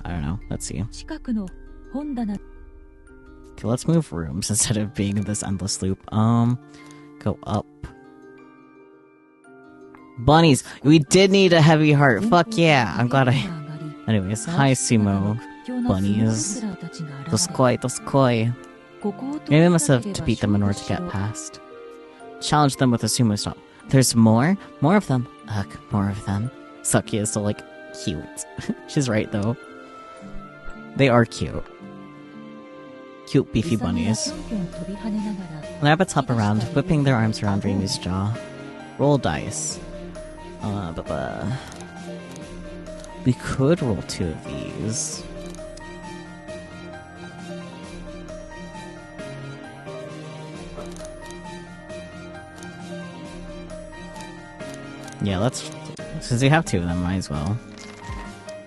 I don't know. Let's see. Okay, let's move rooms instead of being in this endless loop. Go up. Bunnies! We did need a heavy heart! Fuck yeah! I'm glad I... Anyways, hi sumo bunnies. Doskoi, doskoi. Maybe I must have to beat them in order to get past. Challenge them with a sumo stop. There's more? More of them. Ugh, more of them. Saki is so, like, cute. She's right, though. They are cute. Cute, beefy bunnies. Rabbits hop around, whipping their arms around Reimu's jaw. Roll dice. We could roll 2 of these. Yeah, let's... Since we have 2 of them, might as well.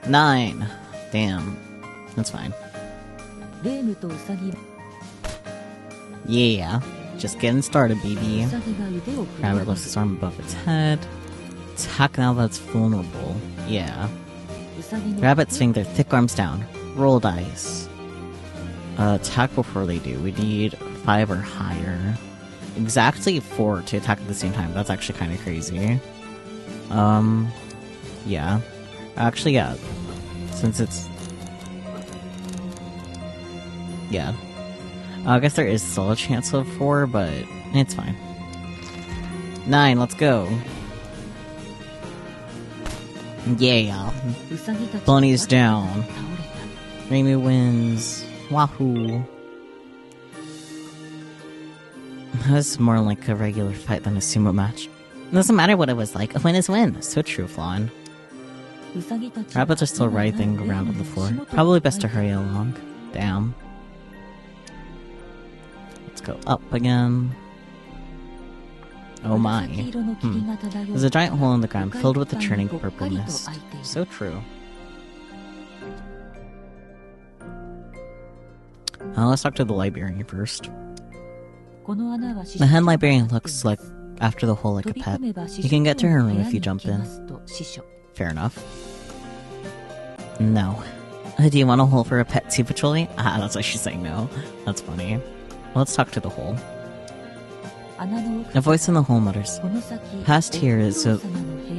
9. Damn. That's fine. Yeah. Just getting started, baby. Rabbit lifts its arm above its head. Attack now that's vulnerable. Yeah. Rabbits swing their thick arms down. Roll dice. Attack before they do. We need 5 or higher. Exactly 4 to attack at the same time. That's actually kind of crazy. Yeah. Actually, yeah. Since it's... Yeah. I guess there is still a chance of 4, but it's fine. 9, let's go. Yeah. Bunny's down. Remy wins. Wahoo. That's more like a regular fight than a sumo match. It doesn't matter what it was like, a win is win. So true, Flan. Rabbits are still writhing around on the floor. Probably best to hurry along. Damn. Let's go up again. Oh my. There's a giant hole in the ground filled with a churning purple mist. So true. Let's talk to the librarian first. The head librarian looks like after the hole like a pet. You can get to her room if you jump in. Fair enough. No. Do you want a hole for a pet too, Patrolly? Ah, that's why she's saying no. That's funny. Let's talk to the hole. A voice in the hole mutters. Past here is a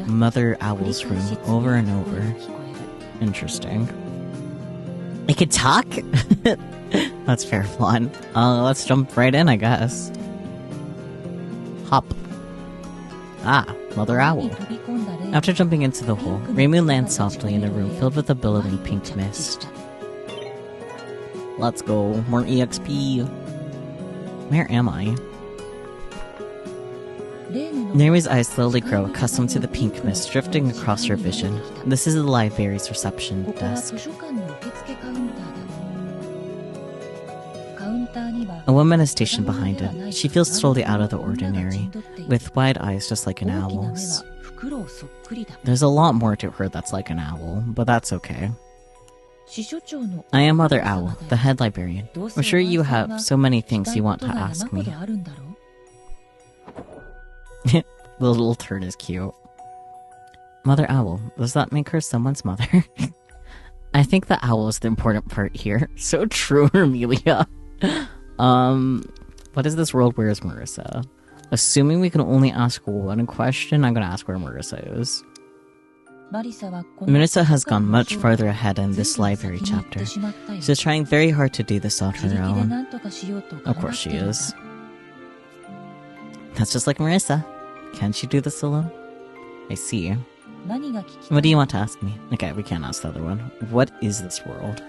Mother Owl's room, over and over. Interesting. It could talk? That's fair, Flan. Let's jump right in, I guess. Hop. Ah, Mother Owl. After jumping into the hole, Raymond lands softly in a room filled with a billowing pink mist. Let's go. More EXP. Where am I? Naomi's eyes slowly grow, accustomed to the pink mist drifting across her vision. This is the library's reception desk. A woman is stationed behind it. She feels totally out of the ordinary, with wide eyes just like an owl's. There's a lot more to her that's like an owl, but that's okay. I am Mother Owl, the head librarian. I'm sure you have so many things you want to ask me. The little turd is cute. Mother Owl, does that make her someone's mother? I think the owl is the important part here. So true, Amelia. What is this world? Where is Marisa? Assuming we can only ask one question, I'm gonna ask where Marisa is. Marisa has gone much farther ahead in this library chapter. She's trying very hard to do this on her own. Of course she is. That's just like Marisa. Can't you do this alone? I see. What do you want to ask me? Okay, we can't ask the other one. What is this world?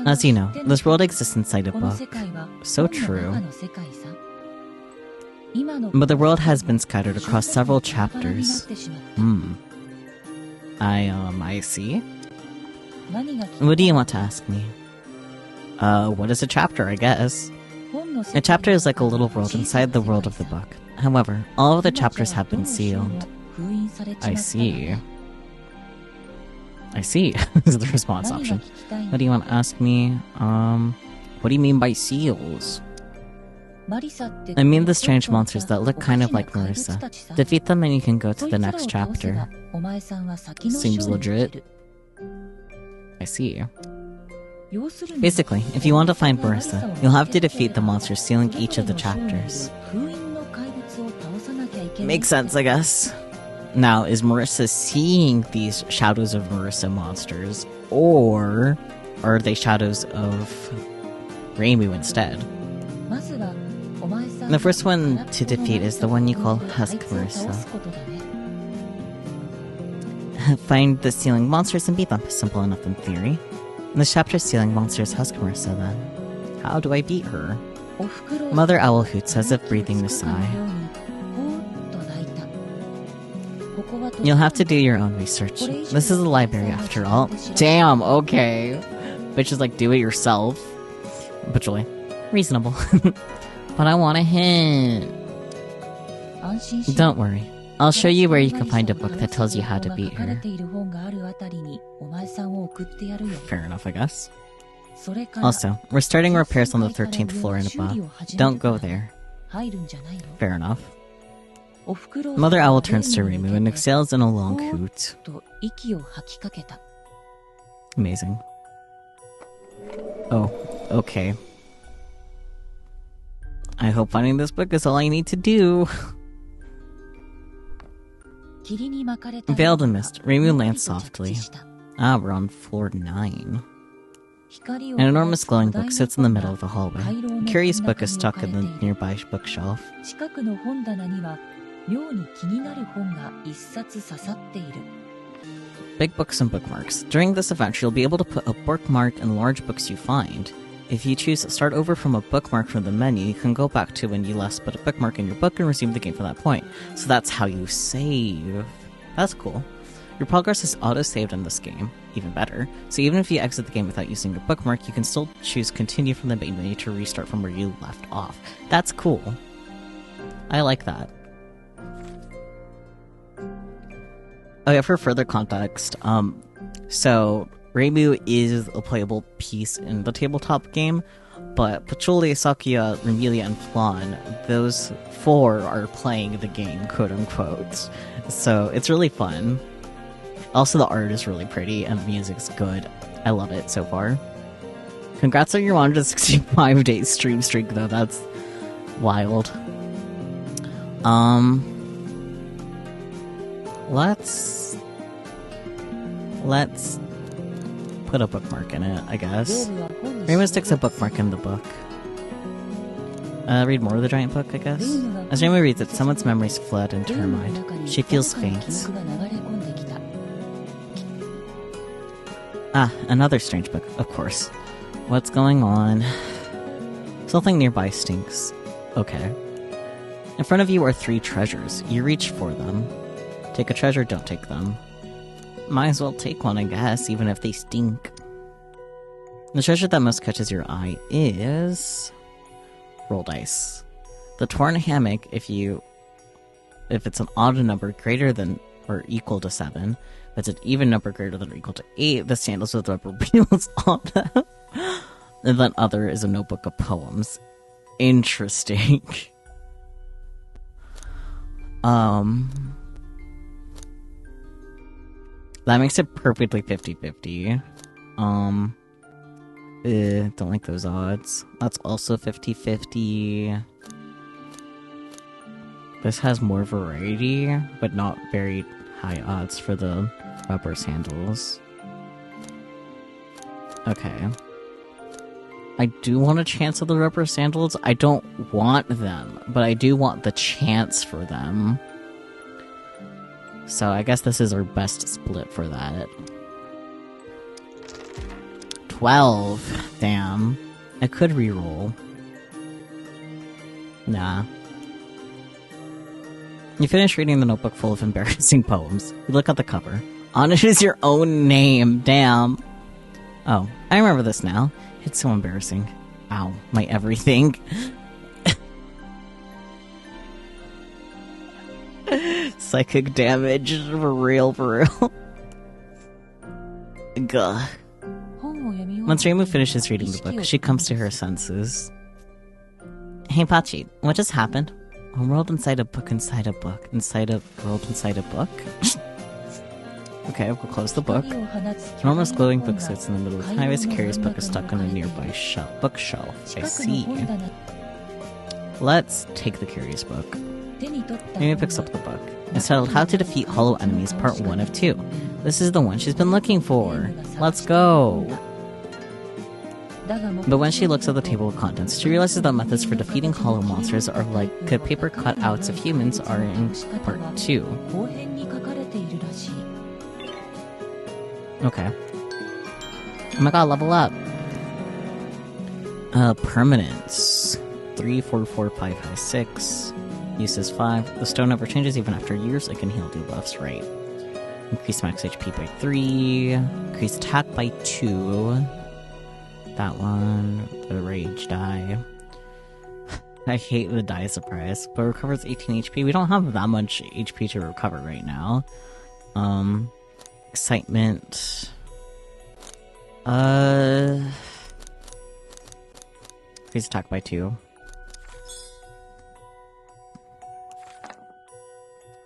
As you know, this world exists inside a book. So true. But the world has been scattered across several chapters. I see. What do you want to ask me? What is a chapter, I guess? A chapter is like a little world inside the world of the book. However, all of the chapters have been sealed. I see. I see, is the response option. What do you want to ask me? What do you mean by seals? I mean the strange monsters that look kind of like Marisa. Defeat them and you can go to the next chapter. Seems legit. I see. Basically, if you want to find Marisa, you'll have to defeat the monsters sealing each of the chapters. Makes sense, I guess. Now, is Marisa seeing these Shadows of Marisa monsters, or are they shadows of Reimu instead? The first one to defeat is the one you call Husk Marisa. Find the sealing monsters and beat them. Simple enough in theory. The chapter sealing monsters Husk Marisa then. How do I beat her? Mother Owl hoots as if breathing a sigh. You'll have to do your own research. This is a library after all. Damn, okay. Bitch is like, do it yourself. But Julie, reasonable. But I want a hint. Don't worry. I'll show you where you can find a book that tells you how to beat her. Fair enough, I guess. Also, we're starting repairs on the 13th floor and above. Don't go there. Fair enough. Mother Owl turns to Reimu and exhales in a long hoot. Amazing. Oh, okay. I hope finding this book is all I need to do. Veiled in mist, Reimu lands softly. Ah, we're on floor 9. An enormous glowing book sits in the middle of the hallway. A curious book is stuck in the nearby bookshelf. Big books and bookmarks. During this event, you'll be able to put a bookmark in large books you find. If you choose to start over from a bookmark from the menu, you can go back to when you last put a bookmark in your book and resume the game from that point. So that's how you save. That's cool. Your progress is auto-saved in this game, even better. So even if you exit the game without using your bookmark, you can still choose continue from the main menu to restart from where you left off. That's cool. I like that. Oh yeah, for further context, so Reimu is a playable piece in the tabletop game, but Patchouli, Sakuya, Remelia, and Flan, those 4 are playing the game, quote-unquote. So it's really fun. Also, the art is really pretty, and the music's good. I love it so far. Congrats on your 165-day stream streak, though. That's wild. Let's put a bookmark in it, I guess. Reimu sticks a bookmark in the book. Read more of the giant book, I guess. As Reimu reads it, someone's memories flood into her mind. She feels faint. Ah, another strange book, of course. What's going on? Something nearby stinks. Okay. In front of you are 3 treasures. You reach for them. Take a treasure, don't take them. Might as well take one, I guess, even if they stink. The treasure that most catches your eye is... roll dice. The torn hammock, if it's an odd number greater than or equal to 7, if it's an even number greater than or equal to 8, the sandals with rubber wheels on them. And then other is a notebook of poems. Interesting. That makes it perfectly 50-50. Don't like those odds. That's also 50-50. This has more variety, but not very high odds for the rubber sandals. Okay. I do want a chance of the rubber sandals. I don't want them, but I do want the chance for them. So I guess this is our best split for that. 12. Damn. I could reroll. Nah. You finish reading the notebook full of embarrassing poems. You look at the cover. On it is your own name. Damn. Oh, I remember this now. It's so embarrassing. Ow, my everything. Psychic damage. For real, for real. Gah. Once Reimu finishes reading the book, she comes to her senses. Hey, Pachi, what just happened? A world inside a book inside a book inside a world inside a book? Okay, we'll close the book. An enormous glowing book sits in the middle of the highway. A curious book is stuck on a nearby bookshelf. I see. Let's take the curious book. Reimu picks up the book. It's titled How to Defeat Hollow Enemies, Part 1 of 2. This is the one she's been looking for. Let's go! But when she looks at the table of contents, she realizes that methods for defeating hollow monsters are like paper cutouts of humans are in Part 2. Okay. Oh my god, level up! Permanence. 3, 4, 4, 5, 5, 6. Uses 5. The stone never changes even after years. It can heal debuffs, right. Increase max HP by 3. Increase attack by 2. That one. The rage die. I hate the die surprise, but recovers 18 HP. We don't have that much HP to recover right now. Excitement. Please attack by 2.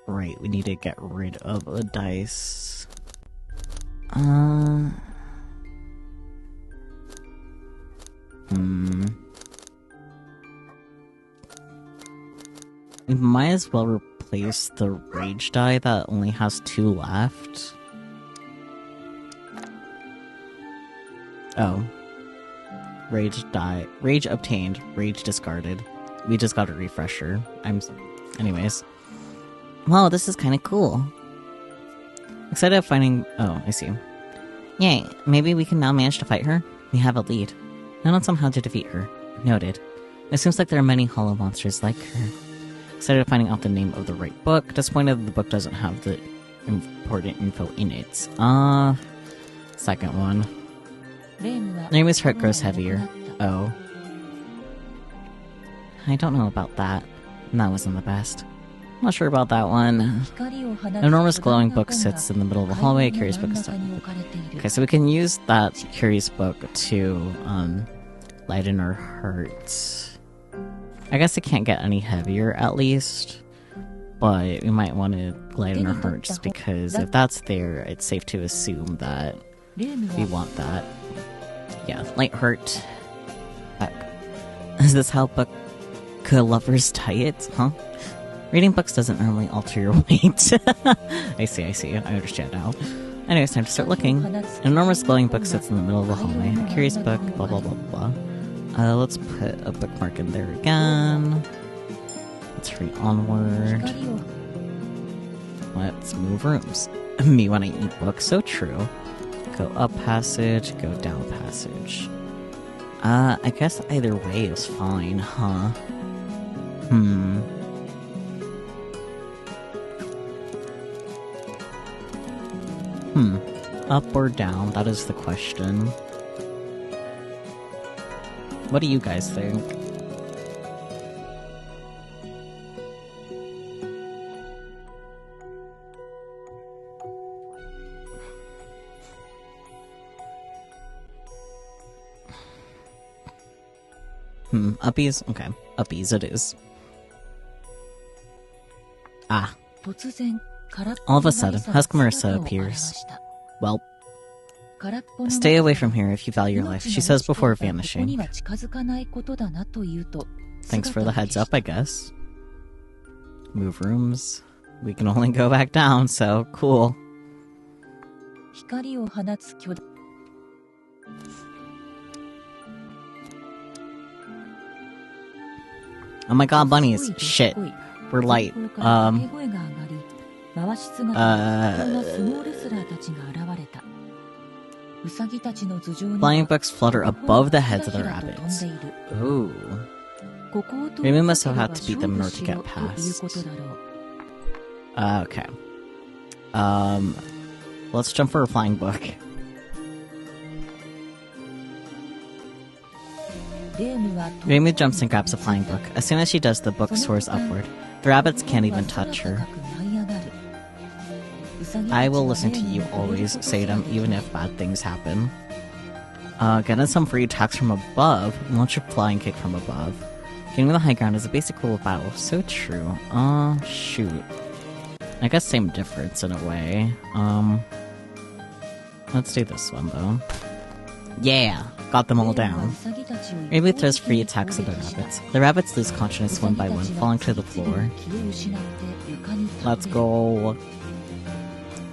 Right, we need to get rid of a dice. We might as well replace the rage die that only has 2 left. Oh. Rage die. Rage obtained. Rage discarded. We just got a refresher. Anyways. Wow, this is kinda cool. Excited of finding... Oh, I see. Yay, maybe we can now manage to fight her? We have a lead. Know on somehow to defeat her. Noted. It seems like there are many hollow monsters like her. Excited of finding out the name of the right book. Disappointed that the book doesn't have the important info in it. Second one. Naomi's heart grows heavier. Oh. I don't know about that. That wasn't the best. Not sure about that one. An enormous glowing book sits in the middle of the hallway. A curious book is stuck. Okay, so we can use that curious book to lighten our hearts. I guess it can't get any heavier, at least. But we might want to lighten our hearts, because if that's there, it's safe to assume that we want that. Yeah, light heart. Back. Is this how book lovers diet? Huh? Reading books doesn't normally alter your weight. I see, I understand now. Anyways, time to start looking. An enormous glowing book sits in the middle of the hallway. A curious book, blah blah blah blah. Let's put a bookmark in there again. Let's read onward. Let's move rooms. Me when I eat books, so true. Go up passage, go down passage. I guess either way is fine, huh? Up or down? That is the question. What do you guys think? Uppies? Okay. Uppies it is. Ah. All of a sudden, Husk Marisa appears. Well, stay away from here if you value your life, she says before vanishing. Thanks for the heads up, I guess. Move rooms. We can only go back down, so cool. Oh my god, bunnies. Shit. We're light. Flying books flutter above the heads of the rabbits. Ooh. Maybe we must have had to beat them in order to get past. Okay. Let's jump for a flying book. Remy jumps and grabs a flying book. As soon as she does, the book soars upward. The rabbits can't even touch her. I will listen to you always, Sadam, even if bad things happen. Getting some free attacks from above. Launch a flying kick from above. Getting the high ground is a basic rule of battle. So true. Shoot. I guess same difference in a way. Let's do this one, though. Yeah! Got them all down. Maybe throws free attacks at the rabbits. The rabbits lose consciousness one by one, falling to the floor. Let's go.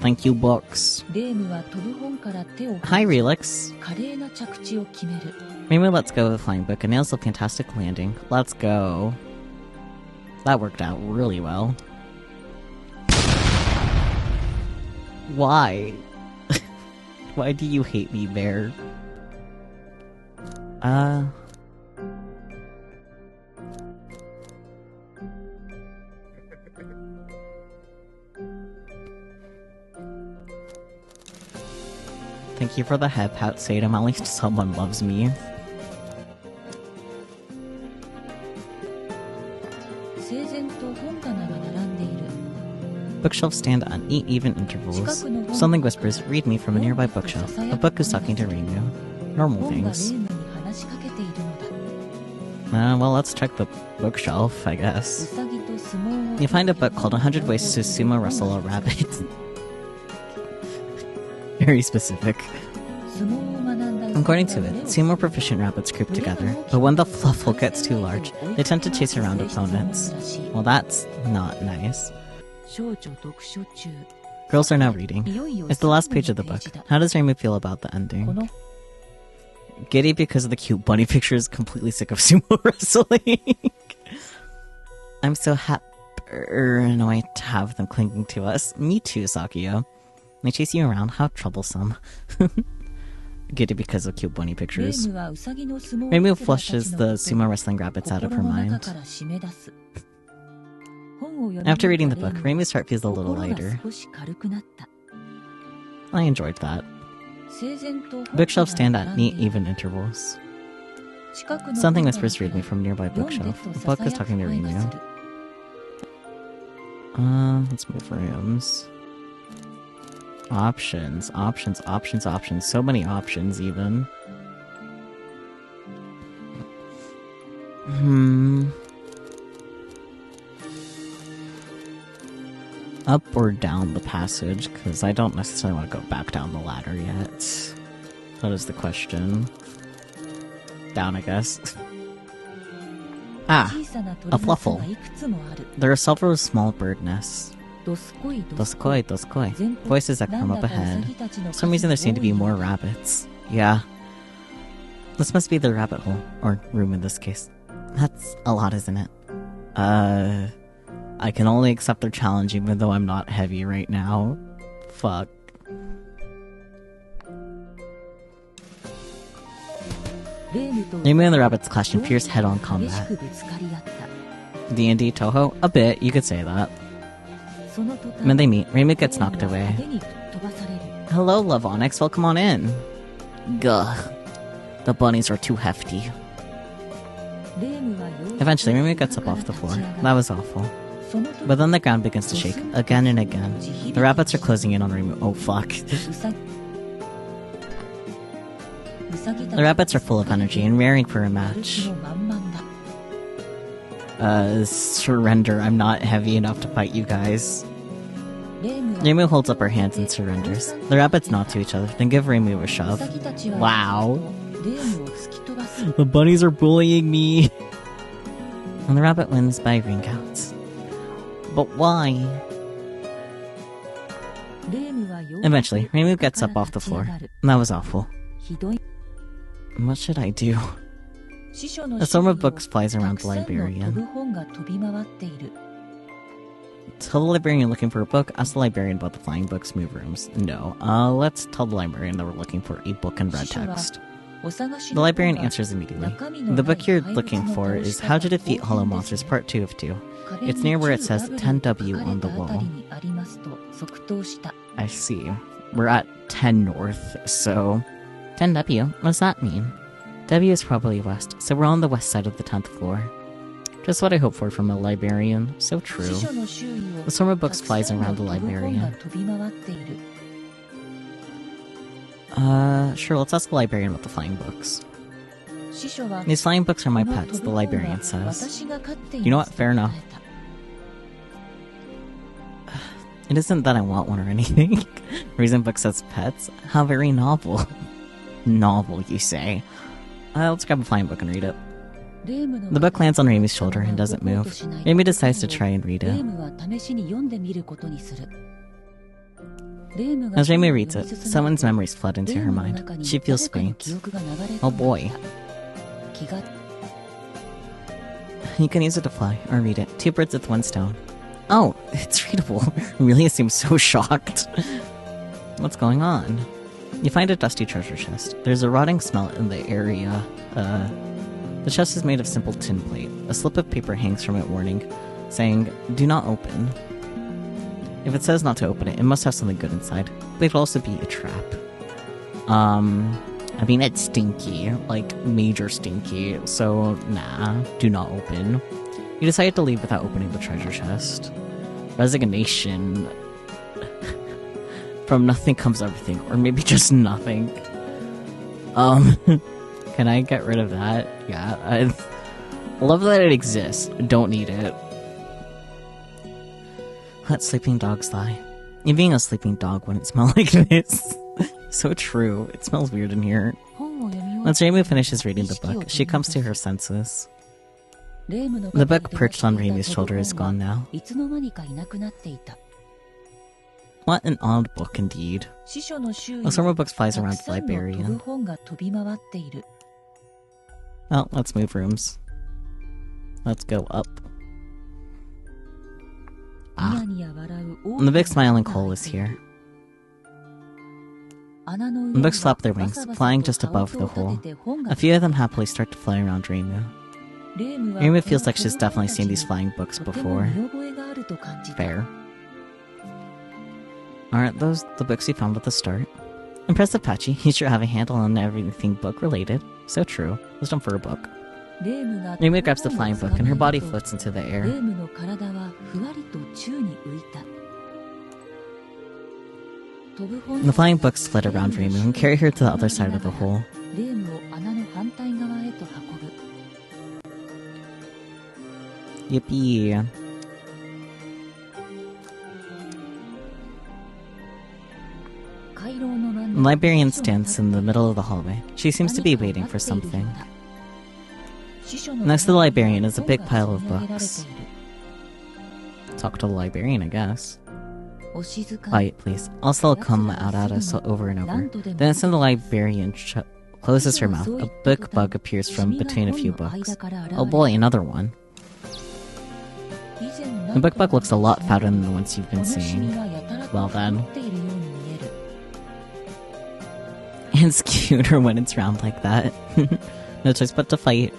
Thank you, books. Hi, Relix. Maybe let's go with Flying Book. It nails a fantastic landing. Let's go. That worked out really well. Why? Why do you hate me, Bear? Thank you for the head pat, Sadam. At least someone loves me. Bookshelves stand on 8 even intervals. Something whispers, read me from a nearby bookshelf. A book is talking to Reimu. Normal things. Well, let's check the bookshelf, I guess. You find a book called 100 Ways to Sumo Wrestle a Rabbit. Very specific. According to it, sumo proficient rabbits group together, but when the fluffle gets too large, they tend to chase around opponents. Well, that's not nice. Girls are now reading. It's the last page of the book. How does Reimu feel about the ending? Giddy because of the cute bunny pictures, completely sick of sumo wrestling. I'm so paranoid to have them clinging to us. Me too, Sakuya. They chase you around, how troublesome. Giddy because of cute bunny pictures. Reimu flushes the sumo wrestling rabbits out of her mind. After reading the book, Reimu's heart feels a little lighter. I enjoyed that. Bookshelves stand at neat, even intervals. Something whispers read me from a nearby bookshelf. The book is talking to Reimu. Let's move rooms. Options. So many options, even. Up or down the passage, because I don't necessarily want to go back down the ladder yet. That is the question. Down, I guess. A fluffle. There are several small bird nests. Doskoi. Voices that come up ahead. For some reason there seem to be more rabbits. Yeah. This must be the rabbit hole. Or room in this case. That's a lot, isn't it? I can only accept their challenge even though I'm not heavy right now. Fuck. Reimu and the rabbits clash in fierce head-on combat. D&D Touhou? A bit, you could say that. When they meet, Reimu gets knocked away. Hello, Love Onyx, welcome on in. Gah. The bunnies are too hefty. Eventually, Reimu gets up off the floor. That was awful. But then the ground begins to shake, again and again. The rabbits are closing in on Reimu. Oh, fuck. The rabbits are full of energy and raring for a match. Surrender. I'm not heavy enough to fight you guys. Reimu holds up her hands and surrenders. The rabbits nod to each other, then give Reimu a shove. Wow. The bunnies are bullying me. And the rabbit wins by ring counts. But why? Eventually, Reimu gets up off the floor. That was awful. What should I do? A storm of books flies around the librarian. Tell the librarian looking for a book, ask the librarian about the flying books, move rooms. No. Let's tell the librarian that we're looking for a book in red text. The librarian answers immediately. The book you're looking for is How to Defeat Hollow Monsters Part 2 of 2. It's near where it says 10W on the wall. I see. We're at 10 north, so... 10W? What does that mean? W is probably west, so we're on the west side of the 10th floor. Just what I hoped for from a librarian. So true. The storm of books flies around the librarian. Sure, let's ask the librarian about the flying books. These flying books are my pets, the librarian says. You know what? Fair enough. It isn't that I want one or anything. Reason books as pets? How very novel. Novel, you say. Let's grab a flying book and read it. The book lands on Reimu's shoulder and doesn't move. Reimu decides to try and read it. As Reimu reads it, someone's memories flood into her mind. She feels faint. Oh boy. You can use it to fly, or read it. 2 birds with 1 stone. Oh, it's readable. Really seems so shocked. What's going on? You find a dusty treasure chest. There's a rotting smell in the area. The chest is made of simple tin plate. A slip of paper hangs from it warning, saying, do not open. If it says not to open it, it must have something good inside. But it could also be a trap. I mean, it's stinky. Like, major stinky. So, nah, do not open. You decided to leave without opening the treasure chest. Resignation. From nothing comes everything, or maybe just nothing. Can I get rid of that? Yeah, I love that it exists. Don't need it. Let sleeping dogs lie. You being a sleeping dog wouldn't smell like this. So true. It smells weird in here. Once Reimu finishes reading the book, she comes to her senses. The book perched on Reimu's shoulder is gone now. What an odd book indeed. A swarm of books flies around the librarian. Well, let's move rooms. Let's go up. Ah. And the big smiling Cole is here. The books flap their wings, flying just above the hole. A few of them happily start to fly around Reimu. Reimu feels like she's definitely seen these flying books before. Fair. Aren't those the books you found at the start? Impressive, Patchy. You sure have a handle on everything book-related. So true. Wisdom for a book. Reimu grabs the flying book and her body floats into the air. The flying books flit around Reimu and carry her to the other side of the hole. Yippee. The librarian stands in the middle of the hallway. She seems to be waiting for something. Next to the librarian is a big pile of books. Talk to the librarian, I guess. Quiet, please. Also, they'll come out at us over and over. Then as soon as the librarian closes her mouth, a book bug appears from between a few books. Oh boy, another one. The book bug looks a lot fatter than the ones you've been seeing. Well then. It's cuter when it's round like that. No choice but to fight.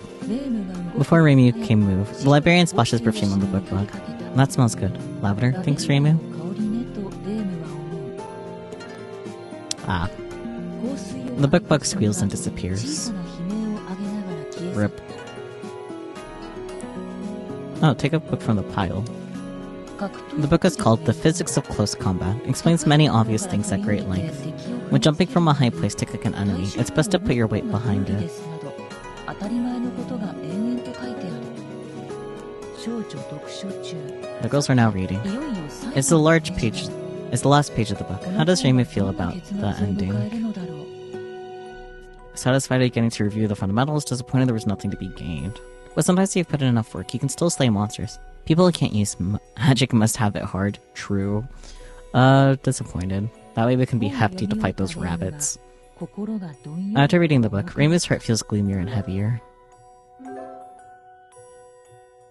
Before Reimu can move, the librarian splashes perfume on the book bug. That smells good. Lavender, thanks Reimu. Ah. The book bug squeals and disappears. Rip. Oh, take a book from the pile. The book is called The Physics of Close Combat. It explains many obvious things at great length. When jumping from a high place to kick an enemy, it's best to put your weight behind it. The girls are now reading. It's the last page of the book. How does Reimu feel about the ending? Satisfied at getting to review the fundamentals, disappointed there was nothing to be gained. But sometimes if you've put in enough work, you can still slay monsters. People who can't use magic must have it hard. True. Disappointed. That way we can be hefty to fight those rabbits. After reading the book, Reimu's heart feels gloomier and heavier.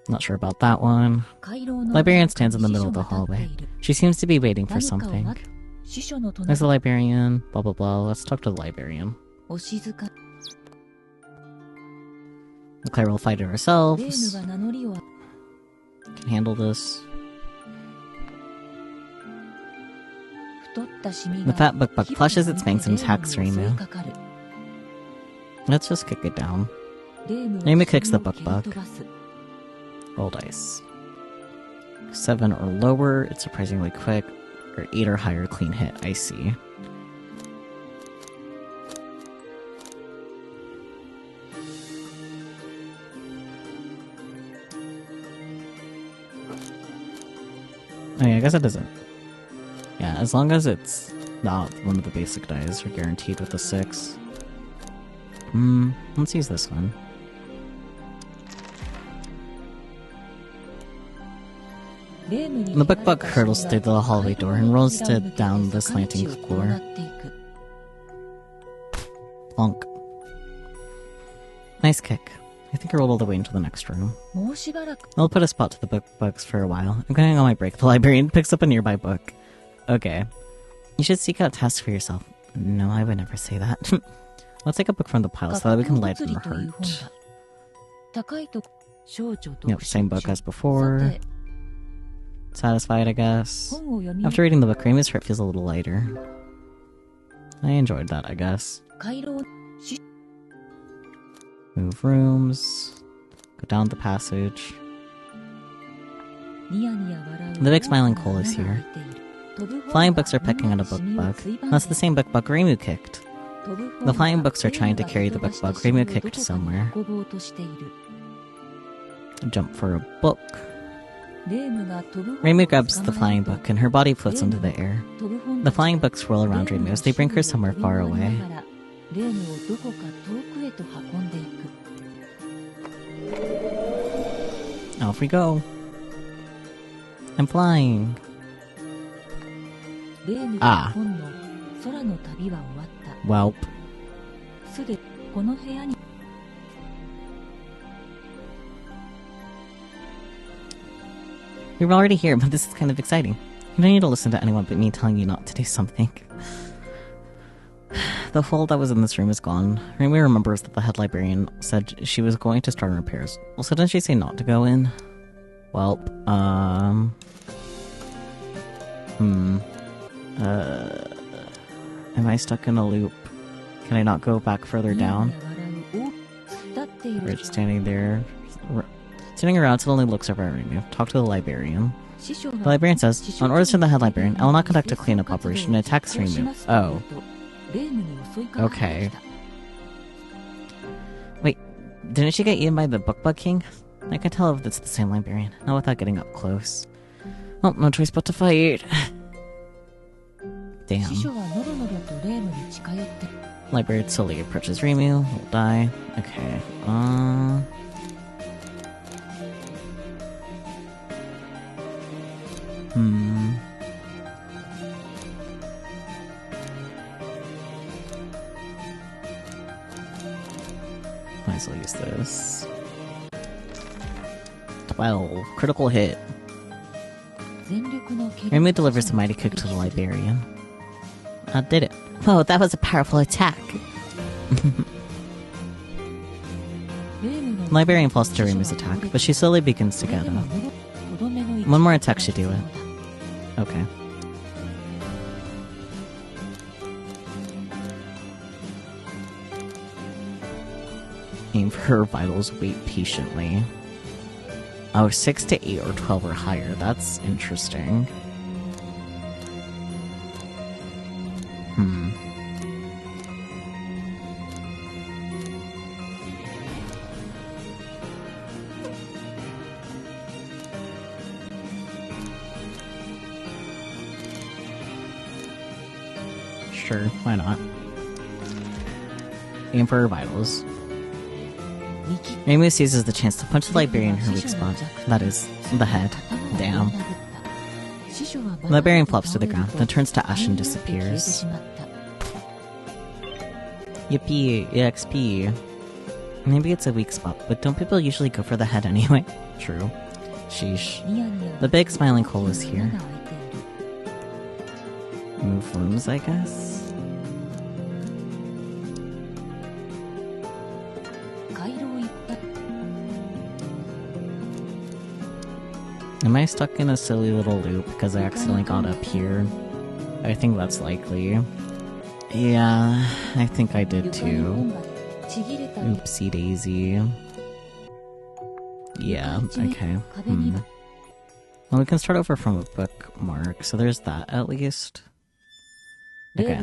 Not sure about that one. Librarian stands in the middle of the hallway. She seems to be waiting for something. There's the librarian, blah blah blah. Let's talk to the librarian. Claire will fight it ourselves. Can handle this. The fat book bug flashes its fangs and attacks Reimu. Let's just kick it down. Reimu kicks the book bug. Roll dice. 7 or lower, it's surprisingly quick. Or 8 or higher, clean hit, I see. Oh yeah, I guess it doesn't. Yeah, as long as it's not one of the basic dice, you're guaranteed with a 6. Let's use this one. The book bug hurtles through the hallway door and rolls down the slanting floor. Bonk. Nice kick. I think I rolled all the way into the next room. I'll put a spot to the book bugs for a while. I'm going on my break. The librarian picks up a nearby book. Okay. You should seek out tasks for yourself. No, I would never say that. Let's take a book from the pile so that we can lighten the hurt. Yep, same book as before. Satisfied, I guess. After reading the book, Reimu's heart feels a little lighter. I enjoyed that, I guess. Move rooms. Go down the passage. The big smiling coal is here. Flying books are pecking at a book bug. That's the same book bug Reimu kicked. The flying books are trying to carry the book bug Reimu kicked somewhere. Jump for a book. Reimu grabs the flying book and her body floats into the air. The flying books swirl around Reimu as they bring her somewhere far away. Off we go. I'm flying. Ah. Welp. We were already here, but this is kind of exciting. You don't need to listen to anyone but me telling you not to do something. The hole that was in this room is gone. Remy remembers that the head librarian said she was going to start on repairs. Also, didn't she say not to go in? Welp, am I stuck in a loop? Can I not go back further down? We're just standing there. Sitting around, suddenly looks over at Remy. Talk to the librarian. The librarian says, on orders from the head librarian, I will not conduct a cleanup operation and attacks Remy. Oh. Okay. Wait, didn't she get eaten by the book bug king? I can tell if it's the same librarian, not without getting up close. Well, no choice but to fight. Damn. Librarian slowly approaches Reimu. Will die. Okay. Might as well use this. 12. Critical hit. Reimu delivers a mighty kick to the librarian. Did it. Whoa, that was a powerful attack. The librarian falls to Reimu's attack, but she slowly begins to get up. One more attack should do it. Okay. Aim for her vitals, wait patiently. Oh, 6 to 8 or 12 or higher. That's interesting. Sure, why not? Aim for her vitals. Reimu seizes the chance to punch the librarian in her weak spot. That is, the head. Damn. The librarian flops to the ground, then turns to ash and disappears. Yippee, EXP. Maybe it's a weak spot, but don't people usually go for the head anyway? True. Sheesh. The big smiling hole is here. Move rooms, I guess? Am I stuck in a silly little loop because I accidentally got up here? I think that's likely. Yeah, I think I did too. Oopsie daisy. Yeah, okay. Well, we can start over from a bookmark, so there's that at least. Okay. I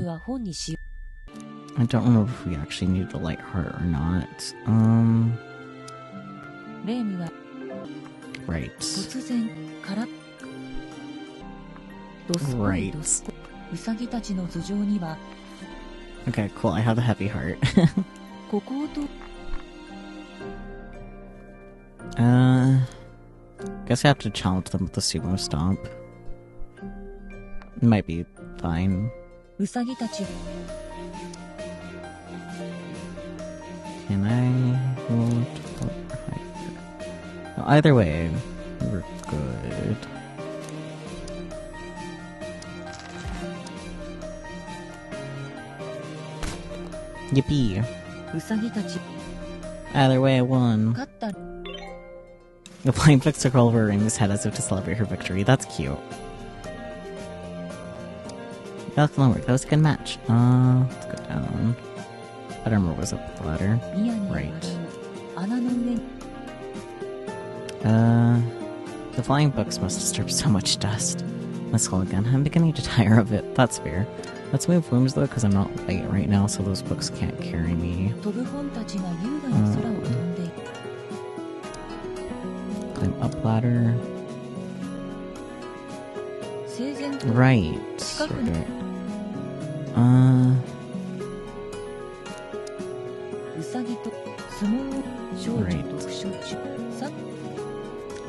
don't remember if we actually need the light heart or not. Right. Right. Okay, cool, I have the heavy heart. Guess I have to challenge them with the sumo stomp. It might be fine. Can I hold? Well, either way, we're good. Yippee! Either way, I won. The flying flicks took over Reimu's head as if to celebrate her victory. That's cute. That was a good match. Let's go down. I don't remember was up the ladder. Right. The flying books must disturb so much dust. Let's go again. I'm beginning to tire of it. That's fair. Let's move rooms though, because I'm not light right now, so those books can't carry me. Climb up ladder. Right. Right.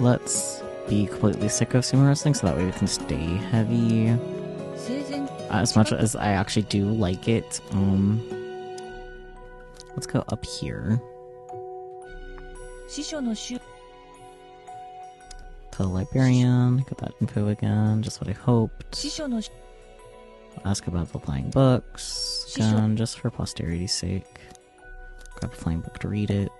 Let's be completely sick of sumo wrestling so that way we can stay heavy. As much as I actually do like it. Let's go up here. To the librarian, get that info again, just what I hoped. Ask about the flying books, again, just for posterity's sake. Grab a flying book to read it.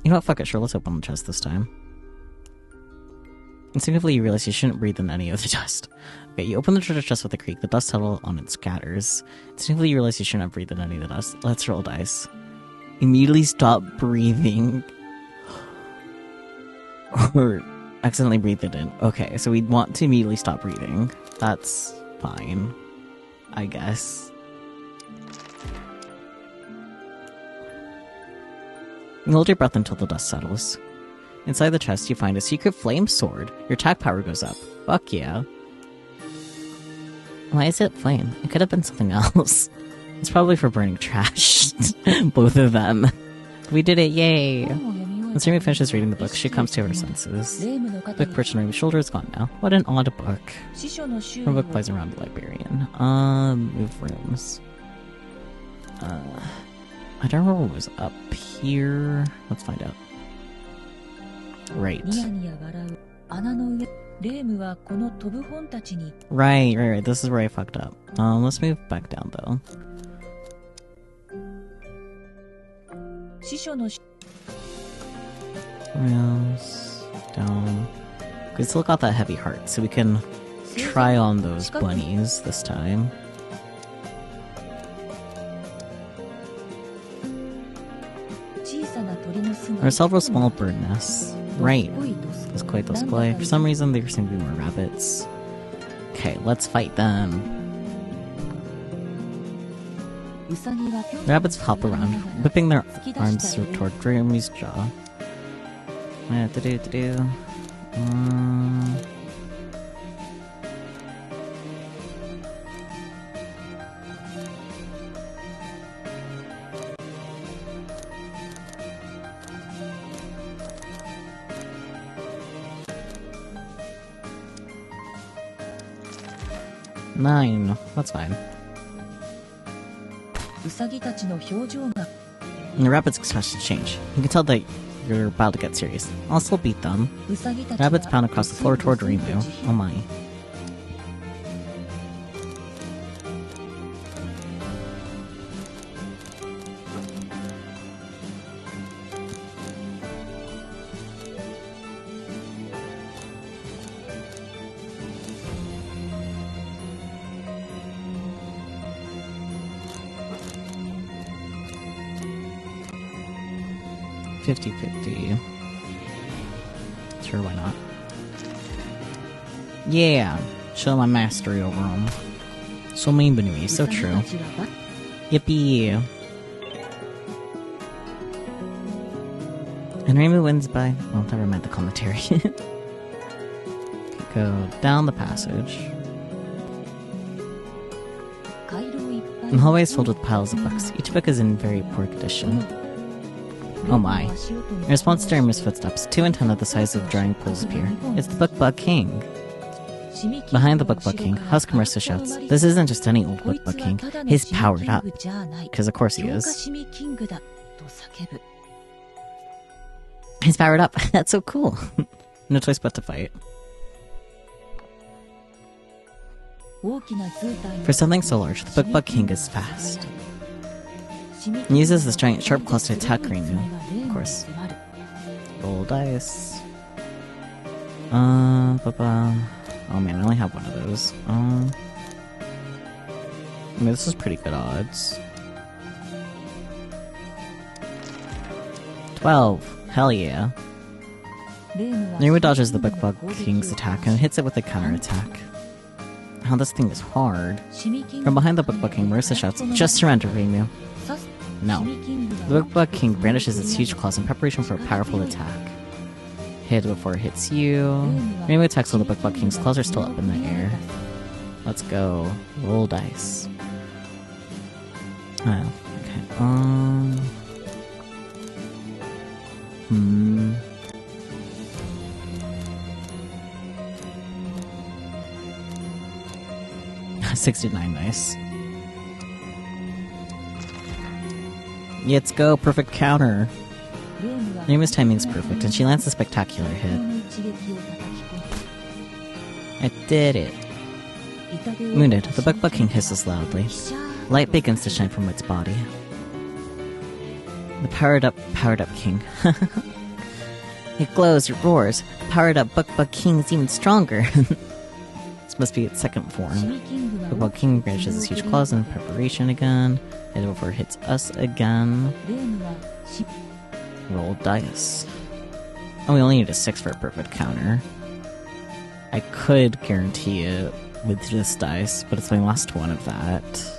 You know what, fuck it, sure, let's open the chest this time. Instinctively, you realize you shouldn't breathe in any of the dust. Okay, you open the treasure chest with a creak, the dust settles on it scatters. Instinctively, you realize you shouldn't have breathed in any of the dust. Let's roll dice. Immediately stop breathing. Or accidentally breathe it in. Okay, so we want to immediately stop breathing. That's fine, I guess. You hold your breath until the dust settles. Inside the chest, you find a secret flame sword. Your attack power goes up. Fuck yeah. Why is it flame? It could have been something else. It's probably for burning trash. Both of them. We did it, yay! When Sumi finishes reading the book, she comes to her senses. The book perched on Ruby's shoulder is gone now. What an odd book. Her book plays around the librarian. Move rooms. I don't remember what was up here. Let's find out. Right. Right. This is where I fucked up. Let's move back down though. Rails down. We still got that heavy heart, so we can try on those bunnies this time. There are several small bird nests. Right. There's quite those clay. For some reason, there seem to be more rabbits. Okay, let's fight them. The rabbits hop around, whipping their arms toward Dreamy's jaw. Nine. That's fine. And the rabbits' expressions change. You can tell that you're about to get serious. I'll still beat them. Rabbits pound across the floor toward Rimu. Oh my. $50-50. Sure, why not? Yeah! Show my mastery over him. So mean Benui, so true. Yippee! And Reimu wins by... well, never mind the commentary. Go down the passage. The hallway is filled with piles of books. Each book is in very poor condition. Oh my. In response to Reimu's footsteps, 2 antennae the size of drying pools appear. It's the Book King. Behind the Book King, Husk Marisa shouts, "This isn't just any old Book King. He's powered up." Because of course he is. He's powered up. That's so cool. No choice but to fight. For something so large, the Book King is fast. He uses this giant sharp claws to attack Reimu. Of course. Roll dice. Oh man, I only have one of those. I mean, this is pretty good odds. 12. Hell yeah. Niruma dodges the Book King's attack and hits it with a counterattack. Oh, this thing is hard. From behind the Book King, Marisa shouts, "Just surrender, Reimu." No. The Book King brandishes its huge claws in preparation for a powerful attack. Hit before it hits you. Reimu attacks while the Book King's claws are still up in the air. Let's go. Roll dice. Oh, okay. 69, nice. Let's go, perfect counter. Reimu's timing's perfect, and she lands a spectacular hit. I did it. Wounded, the Book King hisses loudly. Light begins to shine from its body. The powered up king. It glows, it roars. The powered up Book King is even stronger. This must be its second form. The Book King brandishes its huge claws in preparation again. And before it hits us again. Roll dice. Oh, we only need a 6 for a perfect counter. I could guarantee it with this dice, but it's my last one of that.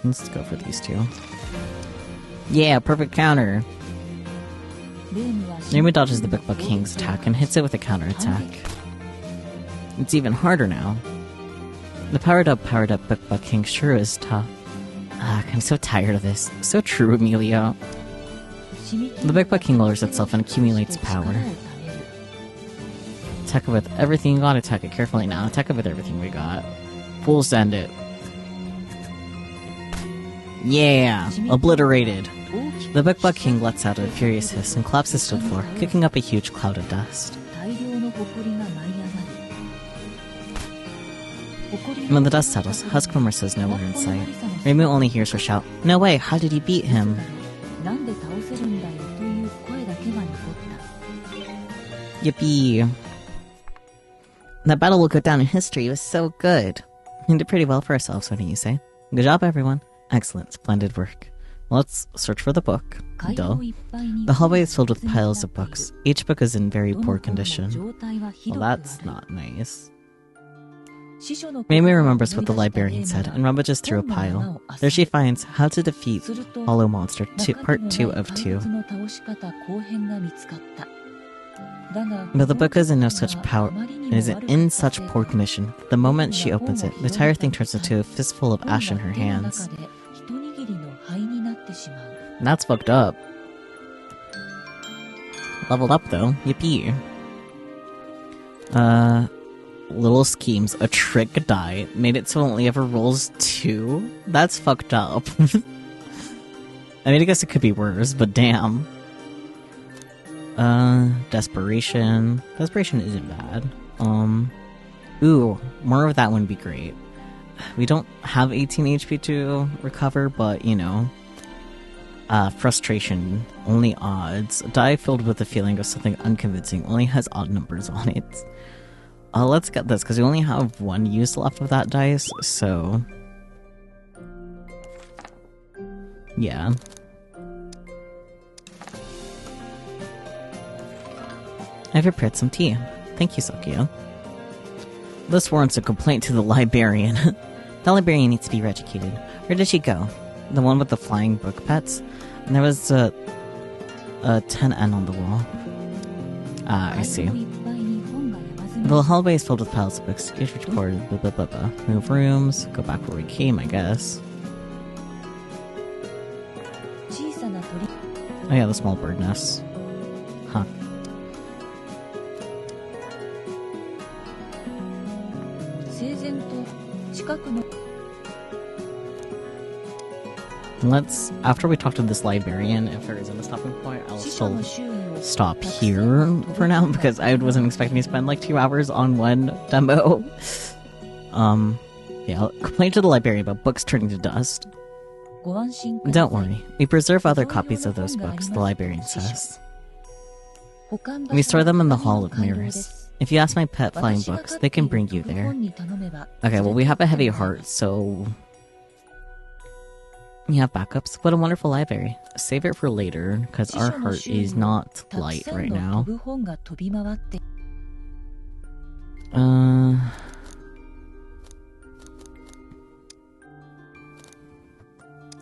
Let's go for these two. Yeah, perfect counter! Reimu dodges the Book King's attack and hits it with a counterattack. It's even harder now. The powered up Book King sure is tough. I'm so tired of this. So true, Emilio. The Book King lowers itself and accumulates power. Attack it with everything you got, attack it carefully now. Attack it with everything we got. Full send it. Yeah! Obliterated! The Book King lets out a furious hiss and collapses to the floor, kicking up a huge cloud of dust. When the dust settles, Huskmummer says nowhere in sight. Reimu only hears her shout, "No way, how did he beat him?" Yippee! That battle will go down in history. It was so good. We did pretty well for ourselves, what do you say? Good job, everyone. Excellent, splendid work. Let's search for the book. Duh. The hallway is filled with piles of books. Each book is in very poor condition. Well, that's not nice. Reimu remembers what the librarian said and rummages through a pile. There she finds How to Defeat Hollow Monster, Part 2 of 2. But the book is in such poor condition. The moment she opens it, the entire thing turns into a fistful of ash in her hands. That's fucked up. Leveled up though, yippee. Little schemes, a trick die, made it so it only ever rolls 2? That's fucked up. I mean, I guess it could be worse, but damn. Desperation. Desperation isn't bad. Ooh, more of that would be great. We don't have 18 HP to recover, but, you know. Frustration. Only odds. A die filled with the feeling of something unconvincing only has odd numbers on it. Let's get this, because we only have 1 use left of that dice, so... yeah. I've prepared some tea. Thank you, Sokio. This warrants a complaint to the librarian. The librarian needs to be re-educated. Where did she go? The one with the flying book pets? And there was a 10N on the wall. Ah, I see. The hallway is filled with piles of books. Each record, move rooms, go back where we came, I guess. Oh yeah, the small bird nest. Huh. Let's, after we talk to this librarian, if there isn't a stopping point, I'll still stop here for now, because I wasn't expecting to spend like 2 hours on one demo. Yeah, I'll complain to the librarian about books turning to dust. Don't worry, we preserve other copies of those books, the librarian says. We store them in the Hall of Mirrors. If you ask my pet flying books, they can bring you there. Okay, well, we have a heavy heart, so... We have backups. What a wonderful library. Save it for later, because our heart is not light right now.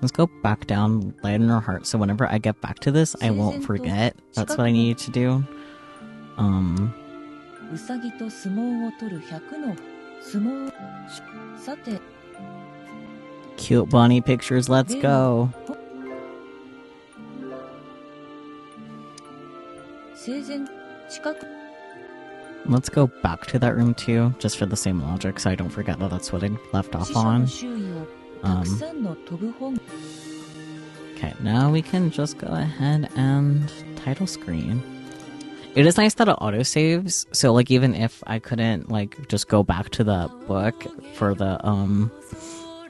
Let's go back down, lighten our heart, so whenever I get back to this, I won't forget. That's what I need to do. Cute bunny pictures, let's go. Let's go back to that room too, just for the same logic, so I don't forget that that's what I left off on. Okay, now we can just go ahead and title screen. It is nice that it autosaves, so like even if I couldn't like just go back to the book for the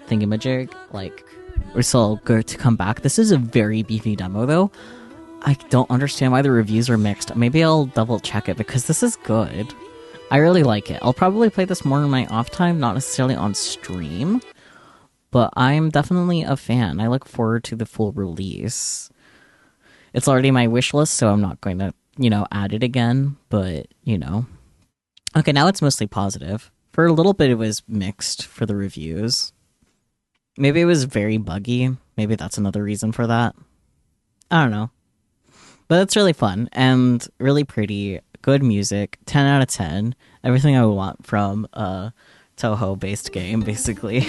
thingamajig, like we're still good to come back. This is a very beefy demo though. I don't understand why the reviews are mixed. Maybe I'll double check it because this is good. I really like it. I'll probably play this more in my off time, not necessarily on stream, but I'm definitely a fan. I look forward to the full release. It's already my wish list, so I'm not going to, you know, add it again, but, you know. Okay, now it's mostly positive. For a little bit it was mixed for the reviews. Maybe it was very buggy. Maybe that's another reason for that. I don't know. But it's really fun and really pretty. Good music. 10 out of 10. Everything I want from a Touhou-based game, basically.